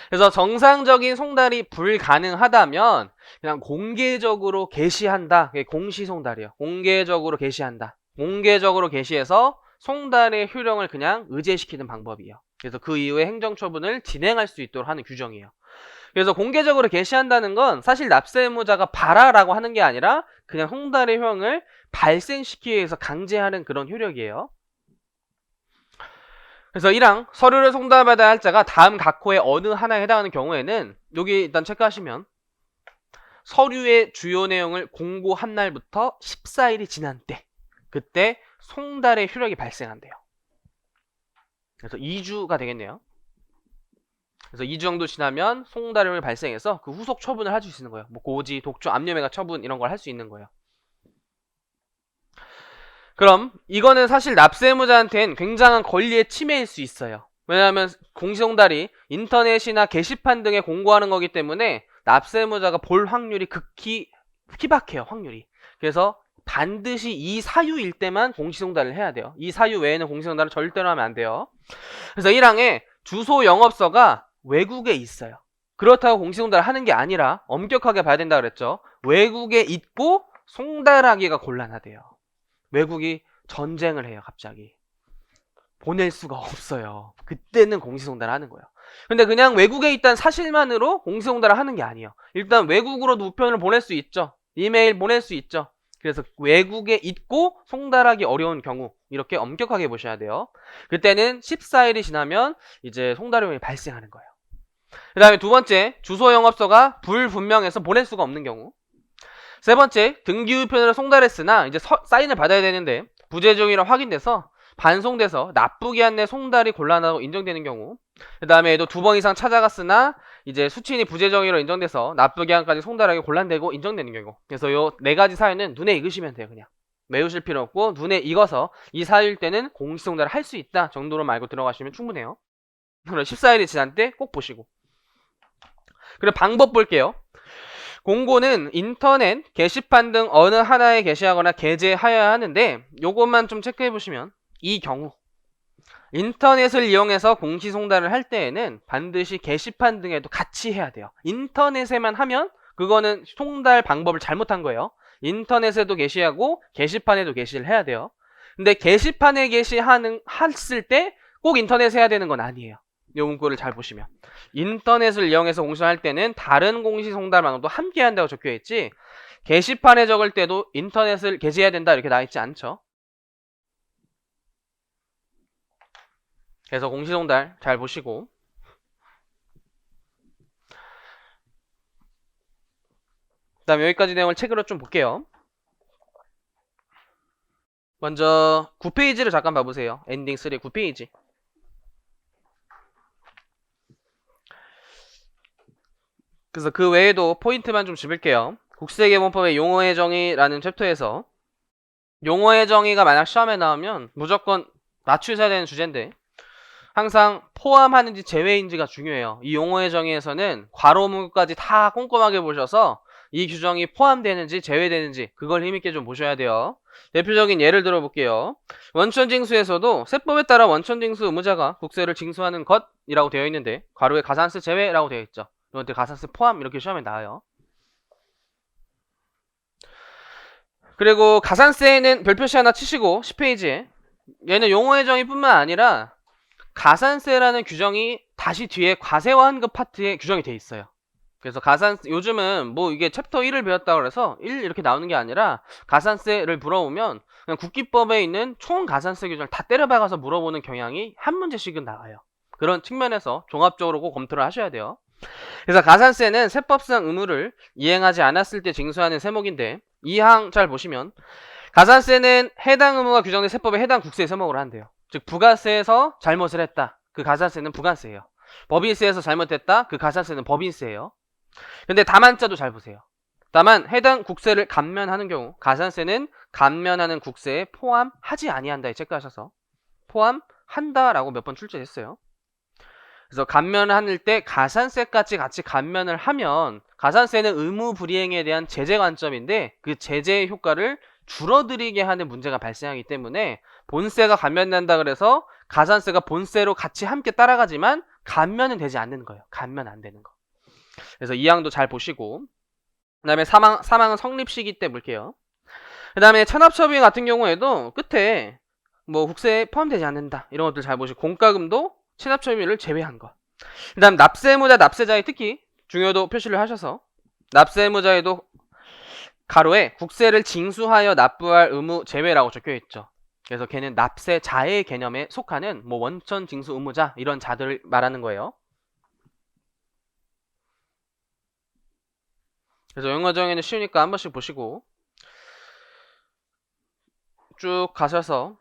그래서 정상적인 송달이 불가능하다면 그냥 공개적으로 게시한다. 그게 공시송달이에요. 공개적으로 게시한다. 공개적으로 게시해서 송달의 효력을 그냥 의제시키는 방법이에요. 그래서 그 이후에 행정처분을 진행할 수 있도록 하는 규정이에요. 그래서 공개적으로 게시한다는 건 사실 납세 의무자가 봐라라고 하는 게 아니라 그냥 송달의 효용을 발생시키기 위해서 강제하는 그런 효력이에요. 그래서 1항 서류를 송달받아야 할 자가 다음 각호의 어느 하나에 해당하는 경우에는 여기 일단 체크하시면 서류의 주요 내용을 공고한 날부터 14일이 지난 때 그때 송달의 효력이 발생한대요. 그래서 2주가 되겠네요. 그래서 2주 정도 지나면 송달효력이 발생해서 그 후속 처분을 할 수 있는 거예요. 뭐 고지, 독주, 압류매각 처분 이런 걸 할 수 있는 거예요. 그럼 이거는 사실 납세의무자한테는 굉장한 권리의 침해일 수 있어요. 왜냐하면 공시송달이 인터넷이나 게시판 등에 공고하는 거기 때문에 납세의무자가 볼 확률이 극히 희박해요. 확률이. 그래서 반드시 이 사유일 때만 공시송달을 해야 돼요. 이 사유 외에는 공시송달을 절대로 하면 안 돼요. 그래서 1항에 주소 영업소가 외국에 있어요. 그렇다고 공시송달을 하는 게 아니라 엄격하게 봐야 된다 그랬죠. 외국에 있고 송달하기가 곤란하대요. 외국이 전쟁을 해요. 갑자기 보낼 수가 없어요. 그때는 공시송달을 하는 거예요. 근데 그냥 외국에 있다는 사실만으로 공시송달을 하는 게 아니에요. 일단 외국으로도 우편을 보낼 수 있죠. 이메일 보낼 수 있죠. 그래서 외국에 있고 송달하기 어려운 경우 이렇게 엄격하게 보셔야 돼요. 그때는 14일이 지나면 이제 송달효용이 발생하는 거예요. 그 다음에 두 번째, 주소 영업소가 불분명해서 보낼 수가 없는 경우. 세 번째, 등기우편으로 송달했으나 이제 사인을 받아야 되는데 부재중이라 확인돼서 반송돼서 납부기한 내 송달이 곤란하고 인정되는 경우. 그 다음에 또 두 번 이상 찾아갔으나 이제 수취인이 부재정의로 인정돼서 납부기한까지 송달하기 곤란되고 인정되는 경우. 그래서 요 네 가지 사유는 눈에 익으시면 돼요. 그냥 외우실 필요 없고 눈에 익어서 이 사유일 때는 공시송달을 할 수 있다 정도로 알고 들어가시면 충분해요. 그럼 14일이 지난 때 꼭 보시고. 그리고 방법 볼게요. 공고는 인터넷, 게시판 등 어느 하나에 게시하거나 게재하여야 하는데 요것만 좀 체크해 보시면 이 경우 인터넷을 이용해서 공시송달을 할 때에는 반드시 게시판 등에도 같이 해야 돼요. 인터넷에만 하면 그거는 송달 방법을 잘못한 거예요. 인터넷에도 게시하고 게시판에도 게시를 해야 돼요. 근데 게시판에 했을 때 꼭 인터넷에 해야 되는 건 아니에요. 이 문구를 잘 보시면 인터넷을 이용해서 공시할 때는 다른 공시송달 방법도 함께 한다고 적혀있지 게시판에 적을 때도 인터넷을 게시해야 된다 이렇게 나와있지 않죠. 그래서 공시송달 잘 보시고 그 다음에 여기까지 내용을 책으로 좀 볼게요. 먼저 9페이지를 잠깐 봐보세요. 엔딩 3 9페이지. 그래서 그 외에도 포인트만 좀 짚을게요. 국세개본법의 용어의 정의라는 챕터에서 용어의 정의가 만약 시험에 나오면 무조건 맞추셔야 되는 주제인데 항상 포함하는지 제외인지가 중요해요. 이 용어의 정의에서는 괄호 문구까지 다 꼼꼼하게 보셔서 이 규정이 포함되는지 제외되는지 그걸 힘있게 좀 보셔야 돼요. 대표적인 예를 들어볼게요. 원천징수에서도 세법에 따라 원천징수 의무자가 국세를 징수하는 것이라고 되어 있는데 괄호에 가산세 제외라고 되어 있죠. 이것들 가산세 포함 이렇게 시험에 나와요. 그리고 가산세는 별표시 하나 치시고 10페이지에 얘는 용어의 정의뿐만 아니라 가산세라는 규정이 다시 뒤에 과세와 환급 파트에 규정이 돼 있어요. 그래서 요즘은 뭐 이게 챕터 1을 배웠다 그래서 1 이렇게 나오는 게 아니라 가산세를 물어보면 그냥 국기법에 있는 총 가산세 규정을 다 때려박아서 물어보는 경향이 한 문제씩은 나와요. 그런 측면에서 종합적으로 꼭 검토를 하셔야 돼요. 그래서 가산세는 세법상 의무를 이행하지 않았을 때 징수하는 세목인데 이 항 잘 보시면 가산세는 해당 의무가 규정된 세법에 해당 국세의 세목으로 한대요. 즉 부가세에서 잘못을 했다. 그 가산세는 부가세예요. 법인세에서 잘못했다. 그 가산세는 법인세예요. 근데 다만자도 잘 보세요. 다만 해당 국세를 감면하는 경우 가산세는 감면하는 국세에 포함하지 아니한다에 체크하셔서 포함한다라고 몇 번 출제했어요. 그래서 감면을 할 때 가산세까지 같이 감면을 하면 가산세는 의무 불이행에 대한 제재 관점인데 그 제재의 효과를 줄어들이게 하는 문제가 발생하기 때문에 본세가 감면된다 그래서 가산세가 본세로 같이 함께 따라가지만 감면은 되지 않는 거예요. 감면 안 되는 거. 그래서 이 항도 잘 보시고 그 다음에 사망은 성립시기 때 볼게요. 그 다음에 체납처분 같은 경우에도 끝에 뭐 국세에 포함되지 않는다 이런 것들 잘 보시고 공과금도 체납처분을 제외한 거. 그 다음 납세의무자 납세자에 특히 중요도 표시를 하셔서 납세의무자에도 가로에 국세를 징수하여 납부할 의무 제외라고 적혀있죠. 그래서 걔는 납세자의 개념에 속하는 뭐 원천 징수 의무자 이런 자들을 말하는 거예요. 그래서 영어 정의는 쉬우니까 한 번씩 보시고 쭉 가셔서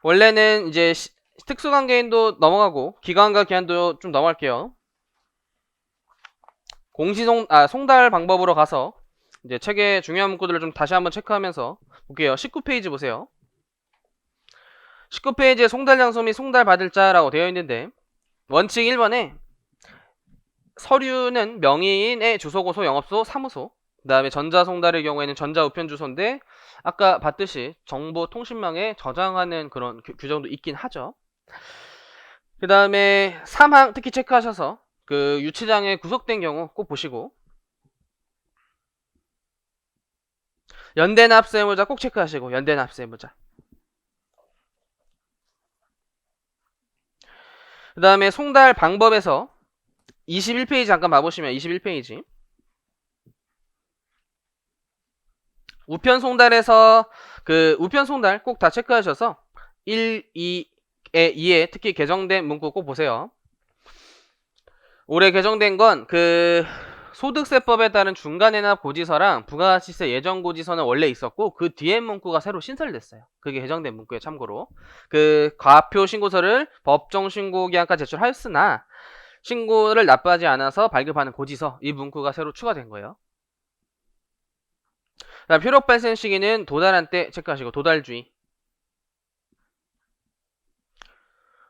원래는 이제 특수관계인도 넘어가고 기관과 기한도 좀 넘어갈게요. 송달 방법으로 가서 이제 책의 중요한 문구들을 좀 다시 한번 체크하면서 볼게요. 19페이지 보세요. 19페이지에 송달 장소 및 송달 받을 자라고 되어 있는데 원칙 1번에 서류는 명의인의 주소고소, 영업소, 사무소. 그 다음에 전자송달의 경우에는 전자우편 주소인데 아까 봤듯이 정보통신망에 저장하는 그런 규정도 있긴 하죠. 그 다음에 3항 특히 체크하셔서 그 유치장에 구속된 경우 꼭 보시고 연대납세의무자 꼭 체크하시고 연대납세의무자. 그 다음에 송달 방법에서 21페이지 잠깐 봐보시면 21페이지 우편 송달에서 그 우편 송달 꼭 다 체크하셔서 1, 2에 특히 개정된 문구 꼭 보세요. 올해 개정된 건 그 소득세법에 따른 중간해납 고지서랑 부가가치세 예정 고지서는 원래 있었고 그 뒤에 문구가 새로 신설됐어요. 그게 개정된 문구에 참고로 그 과표 신고서를 법정 신고 기한까지 제출하였으나 신고를 납부하지 않아서 발급하는 고지서 이 문구가 새로 추가된 거예요. 다음 효력 발생 시기는 도달한 때 체크하시고 도달주의.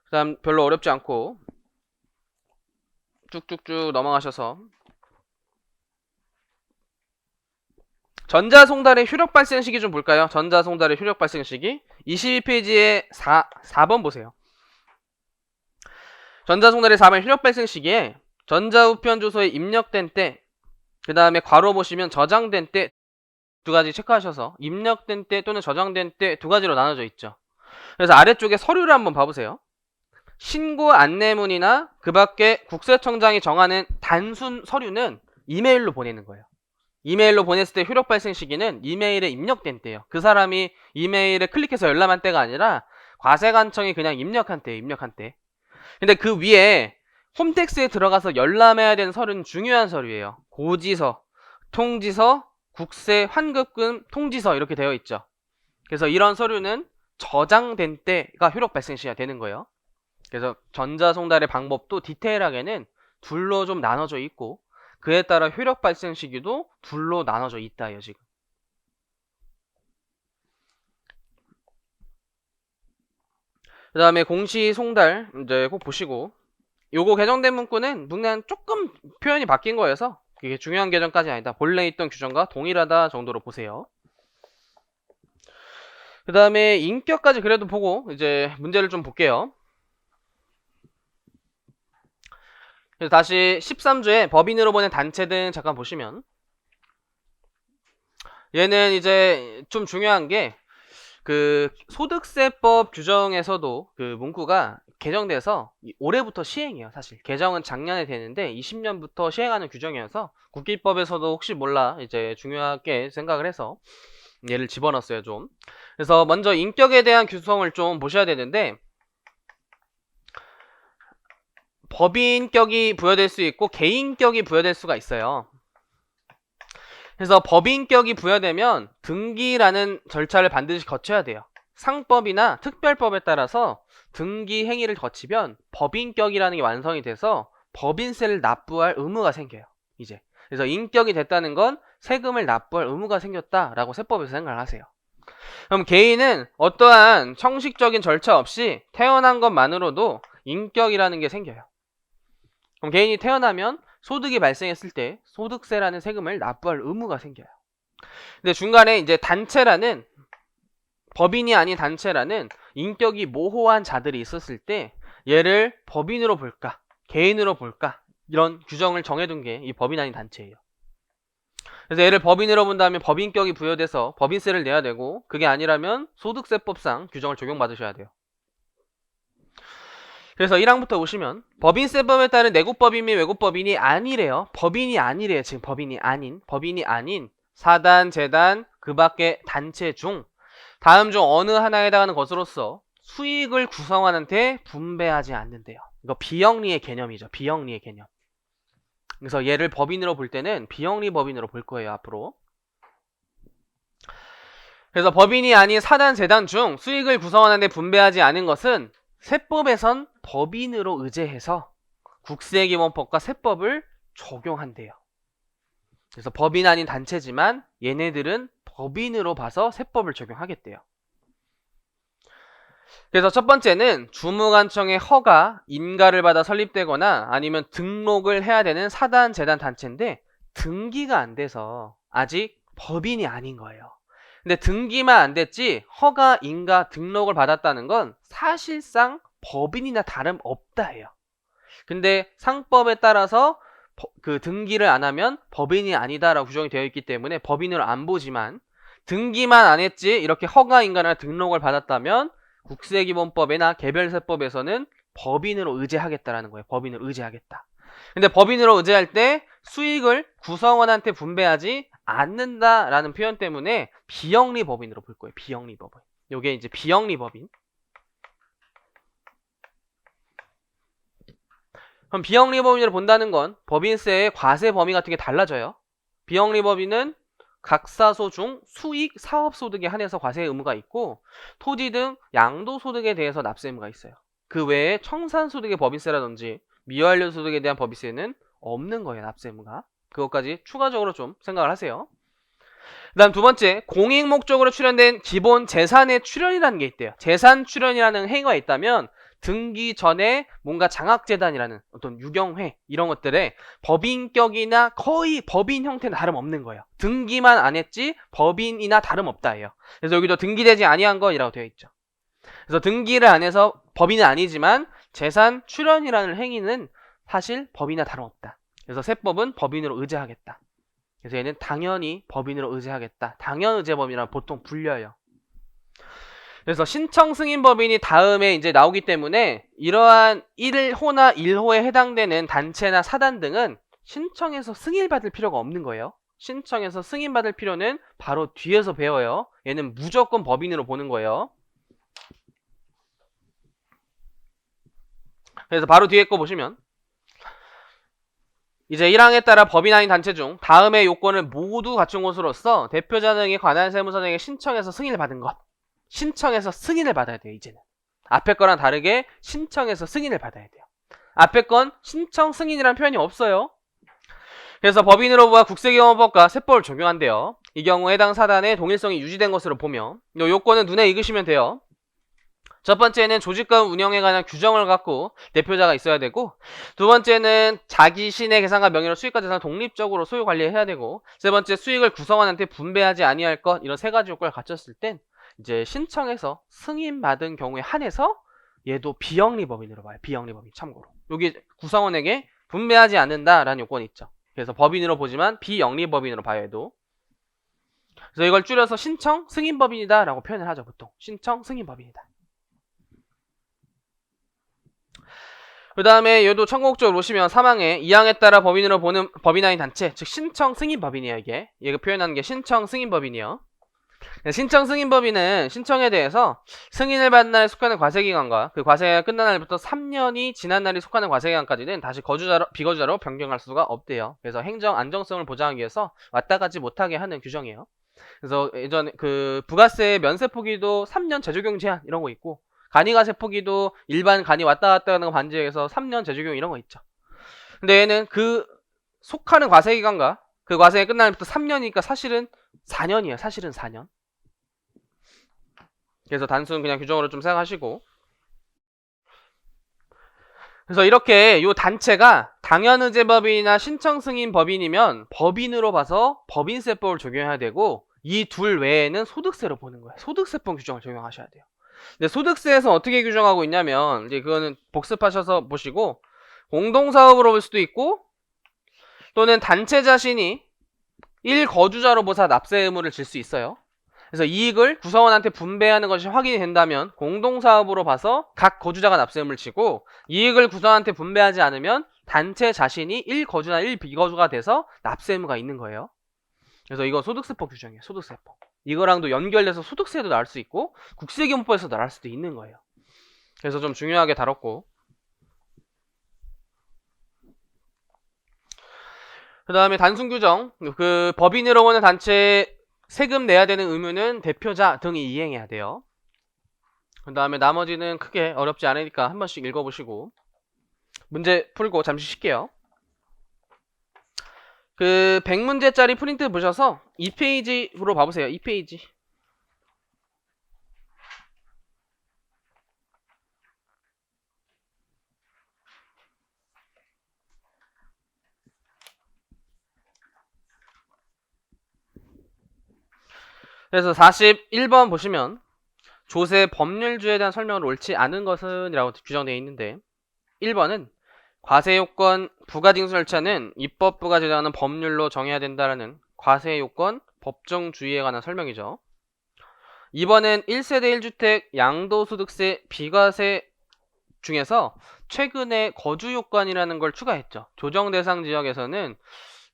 그 다음 별로 어렵지 않고 쭉쭉쭉 넘어가셔서 전자송달의 효력 발생 시기 좀 볼까요? 전자송달의 효력 발생 시기 22페이지에 4번 보세요. 전자송달의 4번 효력 발생 시기에 전자우편 주소에 입력된 때 그 다음에 괄호 보시면 저장된 때 두 가지 체크하셔서 입력된 때 또는 저장된 때 두 가지로 나눠져 있죠. 그래서 아래쪽에 서류를 한번 봐보세요. 신고 안내문이나 그 밖에 국세청장이 정하는 단순 서류는 이메일로 보내는 거예요. 이메일로 보냈을 때 효력 발생 시기는 이메일에 입력된 때예요. 그 사람이 이메일에 클릭해서 열람한 때가 아니라 과세관청이 그냥 입력한 때예요. 입력한 때. 근데 그 위에 홈택스에 들어가서 열람해야 되는 서류는 중요한 서류예요. 고지서, 통지서, 국세 환급금 통지서 이렇게 되어 있죠. 그래서 이런 서류는 저장된 때가 효력 발생 시기가 되는 거예요. 그래서 전자송달의 방법도 디테일하게는 둘로 좀 나눠져 있고 그에 따라 효력 발생 시기도 둘로 나눠져 있다요 지금. 그 다음에 공시송달 이제 꼭 보시고 요거 개정된 문구는 그냥 조금 표현이 바뀐 거여서 그게 중요한 개정까지 아니다. 본래 있던 규정과 동일하다 정도로 보세요. 그 다음에 인격까지 그래도 보고 이제 문제를 좀 볼게요. 그래서 다시 13조에 법인으로 보낸 단체 등 잠깐 보시면 얘는 이제 좀 중요한 게 그 소득세법 규정에서도 그 문구가 개정돼서 올해부터 시행이에요. 사실 개정은 작년에 되는데 20년부터 시행하는 규정이어서 국기법에서도 혹시 몰라 이제 중요하게 생각을 해서 얘를 집어넣었어요 좀. 그래서 먼저 인격에 대한 규정을 좀 보셔야 되는데, 법인격이 부여될 수 있고 개인격이 부여될 수가 있어요. 그래서 법인격이 부여되면 등기라는 절차를 반드시 거쳐야 돼요. 상법이나 특별법에 따라서 등기 행위를 거치면 법인격이라는 게 완성이 돼서 법인세를 납부할 의무가 생겨요. 이제 그래서 인격이 됐다는 건 세금을 납부할 의무가 생겼다라고 세법에서 생각을 하세요. 그럼 개인은 어떠한 형식적인 절차 없이 태어난 것만으로도 인격이라는 게 생겨요. 그럼 개인이 태어나면 소득이 발생했을 때 소득세라는 세금을 납부할 의무가 생겨요. 근데 중간에 이제 단체라는, 법인이 아닌 단체라는 인격이 모호한 자들이 있었을 때 얘를 법인으로 볼까 개인으로 볼까 이런 규정을 정해둔 게 이 법인 아닌 단체예요. 그래서 얘를 법인으로 본다면 법인격이 부여돼서 법인세를 내야 되고, 그게 아니라면 소득세법상 규정을 적용받으셔야 돼요. 그래서 1항부터 보시면 법인세법에 따른 내국법인 및 외국법인이 아니래요. 법인이 아니래요. 지금 법인이 아닌 사단, 재단, 그 밖의 단체 중 다음 중 어느 하나에 해당하는 것으로서 수익을 구성원한테 분배하지 않는데요. 이거 비영리의 개념이죠. 비영리의 개념. 그래서 얘를 법인으로 볼 때는 비영리 법인으로 볼 거예요, 앞으로. 그래서 법인이 아닌 사단, 재단 중 수익을 구성원한테 분배하지 않은 것은 세법에선 법인으로 의제해서 국세기본법과 세법을 적용한대요. 그래서 법인 아닌 단체지만 얘네들은 법인으로 봐서 세법을 적용하겠대요. 그래서 첫 번째는 주무관청의 허가, 인가를 받아 설립되거나 아니면 등록을 해야 되는 사단, 재단, 단체인데 등기가 안 돼서 아직 법인이 아닌 거예요. 근데 등기만 안 됐지 허가, 인가, 등록을 받았다는 건 사실상 법인이나 다름없다 해요. 근데 상법에 따라서 그 등기를 안 하면 법인이 아니다라고 규정이 되어 있기 때문에 법인으로 안 보지만, 등기만 안 했지 이렇게 허가, 인가나 등록을 받았다면 국세기본법이나 개별세법에서는 법인으로 의제하겠다라는 거예요. 법인으로 의제하겠다. 근데 법인으로 의제할 때 수익을 구성원한테 분배하지 않는다라는 표현 때문에 비영리 법인으로 볼 거예요. 비영리 법인. 요게 이제 비영리 법인. 그럼 비영리 법인으로 본다는 건 법인세의 과세 범위 같은 게 달라져요. 비영리 법인은 각사소 중 수익 사업소득에 한해서 과세 의무가 있고, 토지 등 양도소득에 대해서 납세 의무가 있어요. 그 외에 청산소득의 법인세라든지 미완료소득에 대한 법인세는 없는 거예요. 납세 의무가. 그것까지 추가적으로 좀 생각을 하세요. 그 다음 두 번째, 공익 목적으로 출연된 기본 재산의 출연이라는 게 있대요. 재산 출연이라는 행위가 있다면 등기 전에 뭔가 장학재단이라는 어떤 유경회 이런 것들에 법인격이나 거의 법인 형태는 다름없는 거예요. 등기만 안 했지 법인이나 다름없다 해요. 그래서 여기도 등기되지 아니한 것이라고 되어 있죠. 그래서 등기를 안 해서 법인은 아니지만 재산 출연이라는 행위는 사실 법인이나 다름없다. 그래서 세법은 법인으로 의제하겠다. 그래서 얘는 당연히 법인으로 의제하겠다. 당연의제법이라 보통 불려요. 그래서 신청 승인 법인이 다음에 이제 나오기 때문에 이러한 1호나 1호에 해당되는 단체나 사단 등은 신청해서 승인받을 필요가 없는 거예요. 신청해서 승인받을 필요는 바로 뒤에서 배워요. 얘는 무조건 법인으로 보는 거예요. 그래서 바로 뒤에 거 보시면 이제 1항에 따라 법인 아닌 단체 중 다음의 요건을 모두 갖춘 것으로서 대표자 등이 관할 세무서장에게 신청해서 승인을 받은 것. 신청해서 승인을 받아야 돼요. 이제는 앞에 거랑 다르게 신청해서 승인을 받아야 돼요. 앞에 건 신청 승인이라는 표현이 없어요. 그래서 법인으로 보아 국세기본법과 세법을 적용한대요. 이 경우 해당 사단의 동일성이 유지된 것으로 보며 이 요건은 눈에 익으시면 돼요. 첫 번째는 조직과 운영에 관한 규정을 갖고 대표자가 있어야 되고, 두 번째는 자기 신의 계산과 명의로 수익과 재산을 독립적으로 소유 관리해야 되고, 세 번째 수익을 구성원한테 분배하지 아니할 것, 이런 세 가지 요건을 갖췄을 땐 이제 신청해서 승인받은 경우에 한해서 얘도 비영리 법인으로 봐요. 비영리 법인. 참고로 여기 구성원에게 분배하지 않는다라는 요건이 있죠. 그래서 법인으로 보지만 비영리 법인으로 봐요. 얘도. 그래서 이걸 줄여서 신청 승인법인이다 라고 표현을 하죠. 보통 신청 승인법인이다. 그 다음에 얘도 청구국적으로 보시면 사망에 이항에 따라 법인으로 보는 법인 아닌 단체, 즉 신청 승인법인이에요. 이게 얘가 표현하는 게 신청 승인법인이요. 신청 승인법인은 신청에 대해서 승인을 받는 날에 속하는 과세기간과 그 과세기간 끝난 날부터 3년이 지난 날이 속하는 과세기간까지는 다시 거주자로 비거주자로 변경할 수가 없대요. 그래서 행정 안정성을 보장하기 위해서 왔다 가지 못하게 하는 규정이에요. 그래서 예전에 그 부가세 면세 포기도 3년 재적용 제한 이런 거 있고, 간이가세 포기도 일반 간이 왔다 갔다 하는 거 반지에서 3년 재적용 이런 거 있죠. 근데 얘는 그 속하는 과세기간과 그 과세기 끝난 날부터 3년이니까 사실은 4년이에요. 사실은 4년. 그래서 단순 그냥 규정으로 좀 생각하시고, 그래서 이렇게 요 단체가 당연의제법인이나 신청승인법인이면 법인으로 봐서 법인세법을 적용해야 되고, 이 둘 외에는 소득세로 보는 거예요. 소득세법 규정을 적용하셔야 돼요. 근데 소득세에서 어떻게 규정하고 있냐면, 이제 그거는 복습하셔서 보시고, 공동사업으로 볼 수도 있고, 또는 단체 자신이 1거주자로 보사 납세 의무를 질 수 있어요. 그래서 이익을 구성원한테 분배하는 것이 확인이 된다면 공동사업으로 봐서 각 거주자가 납세 의무를 지고, 이익을 구성원한테 분배하지 않으면 단체 자신이 1거주나 1비거주가 돼서 납세 의무가 있는 거예요. 그래서 이거 소득세법 규정이에요. 소득세법. 이거랑도 연결돼서 소득세도 나올 수 있고 국세기본법에서 나올 수도 있는 거예요. 그래서 좀 중요하게 다뤘고, 그 다음에 단순 규정, 그 법인으로 보는 단체에 세금 내야 되는 의무는 대표자 등이 이행해야 돼요. 그 다음에 나머지는 크게 어렵지 않으니까 한 번씩 읽어보시고 문제 풀고 잠시 쉴게요. 그 100문제짜리 프린트 보셔서 2페이지로 봐보세요. 2페이지. 그래서 41번 보시면 조세 법률주에 대한 설명을 옳지 않은 것은 이라고 규정되어 있는데, 1번은 과세요건 부가징수절차는 입법부가 제정하는 법률로 정해야 된다라는 과세요건 법정주의에 관한 설명이죠. 2번은 1세대 1주택 양도소득세 비과세 중에서 최근에 거주요건이라는 걸 추가했죠. 조정대상 지역에서는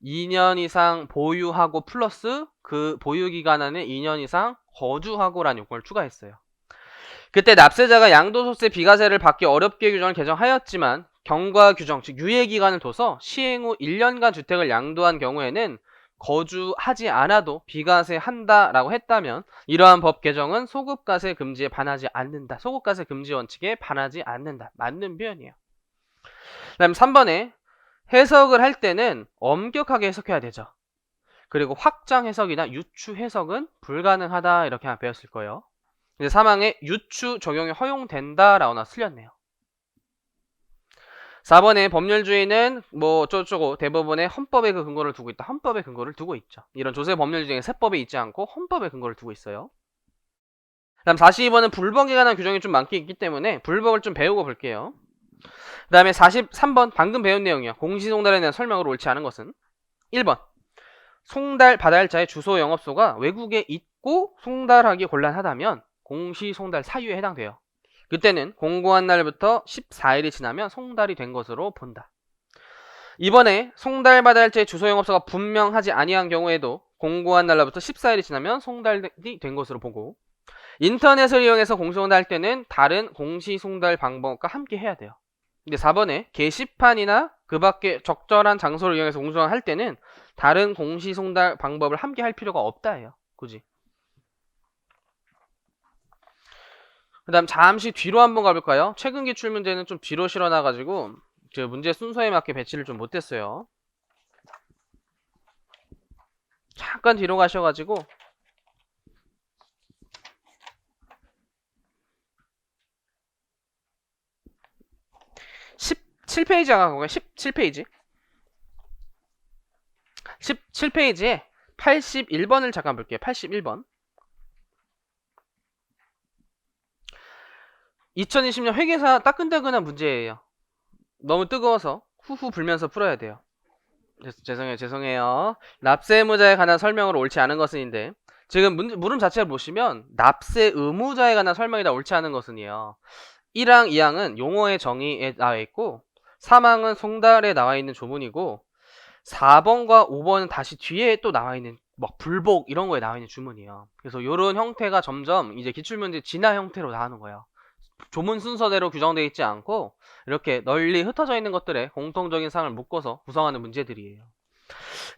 2년 이상 보유하고 플러스 그 보유기간 안에 2년 이상 거주하고라는 요건을 추가했어요. 그때 납세자가 양도소득세 비과세를 받기 어렵게 규정을 개정하였지만 경과 규정, 즉 유예기간을 둬서 시행 후 1년간 주택을 양도한 경우에는 거주하지 않아도 비과세 한다라고 했다면 이러한 법 개정은 소급과세 금지에 반하지 않는다. 소급과세 금지 원칙에 반하지 않는다. 맞는 표현이에요. 그 다음 3번에 해석을 할 때는 엄격하게 해석해야 되죠. 그리고 확장 해석이나 유추 해석은 불가능하다 이렇게 하나 배웠을 거예요. 이제 3항에 유추 적용이 허용된다라고 나 틀렸네요. 4번에 법률주의는 뭐 어쩌고저쩌고 대부분의 헌법에 그 근거를 두고 있다. 헌법에 근거를 두고 있죠. 이런 조세 법률 중에 세법에 있지 않고 헌법에 근거를 두고 있어요. 다음 42번은 불법에 관한 규정이 좀 많기 있기 때문에 불법을 좀 배우고 볼게요. 그 다음에 43번 방금 배운 내용이요. 공시송달에 대한 설명으로 옳지 않은 것은 1번 송달 받아야 할 자의 주소 영업소가 외국에 있고 송달하기 곤란하다면 공시송달 사유에 해당돼요. 그때는 공고한 날부터 14일이 지나면 송달이 된 것으로 본다. 이번에 송달 받아야 할 자의 주소 영업소가 분명하지 아니한 경우에도 공고한 날로부터 14일이 지나면 송달이 된 것으로 보고, 인터넷을 이용해서 공시송달할 때는 다른 공시송달 방법과 함께 해야 돼요. 근데 4번에 게시판이나 그 밖에 적절한 장소를 이용해서 공시송달할 때는 다른 공시송달 방법을 함께 할 필요가 없다 해요. 굳이. 그 다음 잠시 뒤로 한번 가볼까요? 최근 기출 문제는 좀 뒤로 실어놔가지고 그 문제 순서에 맞게 배치를 좀 못했어요. 잠깐 뒤로 가셔가지고 17페이지 가볼까요? 17페이지 17페이지에 81번을 잠깐 볼게요. 81번 2020년 회계사 따끈따끈한 문제예요. 너무 뜨거워서 후후 불면서 풀어야 돼요. 죄송해요. 납세의무자에 관한 설명으로 옳지 않은 것은인데, 지금 물음 자체를 보시면 납세 의무자에 관한 설명이다 옳지 않은 것은이요. 1항, 2항은 용어의 정의에 나와 있고 3항은 송달에 나와 있는 조문이고 4번과 5번은 다시 뒤에 또 나와 있는 막 불복 이런 거에 나와 있는 주문이에요. 그래서 이런 형태가 점점 이제 기출문제 진화 형태로 나오는 거예요. 조문 순서대로 규정되어 있지 않고 이렇게 널리 흩어져 있는 것들에 공통적인 사항을 묶어서 구성하는 문제들이에요.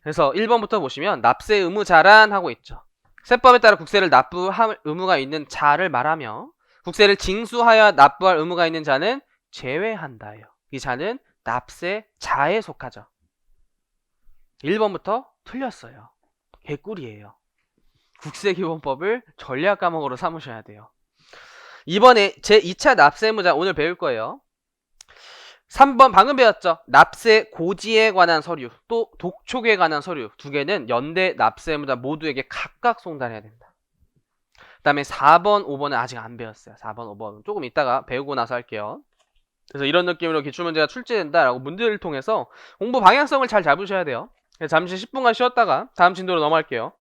그래서 1번부터 보시면 납세 의무자란 하고 있죠. 세법에 따라 국세를 납부할 의무가 있는 자를 말하며 국세를 징수하여 납부할 의무가 있는 자는 제외한다예요. 이 자는 납세자에 속하죠. 1번부터 틀렸어요. 개꿀이에요. 국세기본법을 전략 과목으로 삼으셔야 돼요. 이번에 제2차 납세의무자 오늘 배울 거예요. 3번 방금 배웠죠. 납세 고지에 관한 서류 또 독촉에 관한 서류 두 개는 연대 납세의무자 모두에게 각각 송달해야 된다. 그 다음에 4번 5번은 아직 안 배웠어요. 4번 5번 조금 이따가 배우고 나서 할게요. 그래서 이런 느낌으로 기출문제가 출제된다라고 문제를 통해서 공부 방향성을 잘 잡으셔야 돼요. 잠시 10분간 쉬었다가 다음 진도로 넘어갈게요.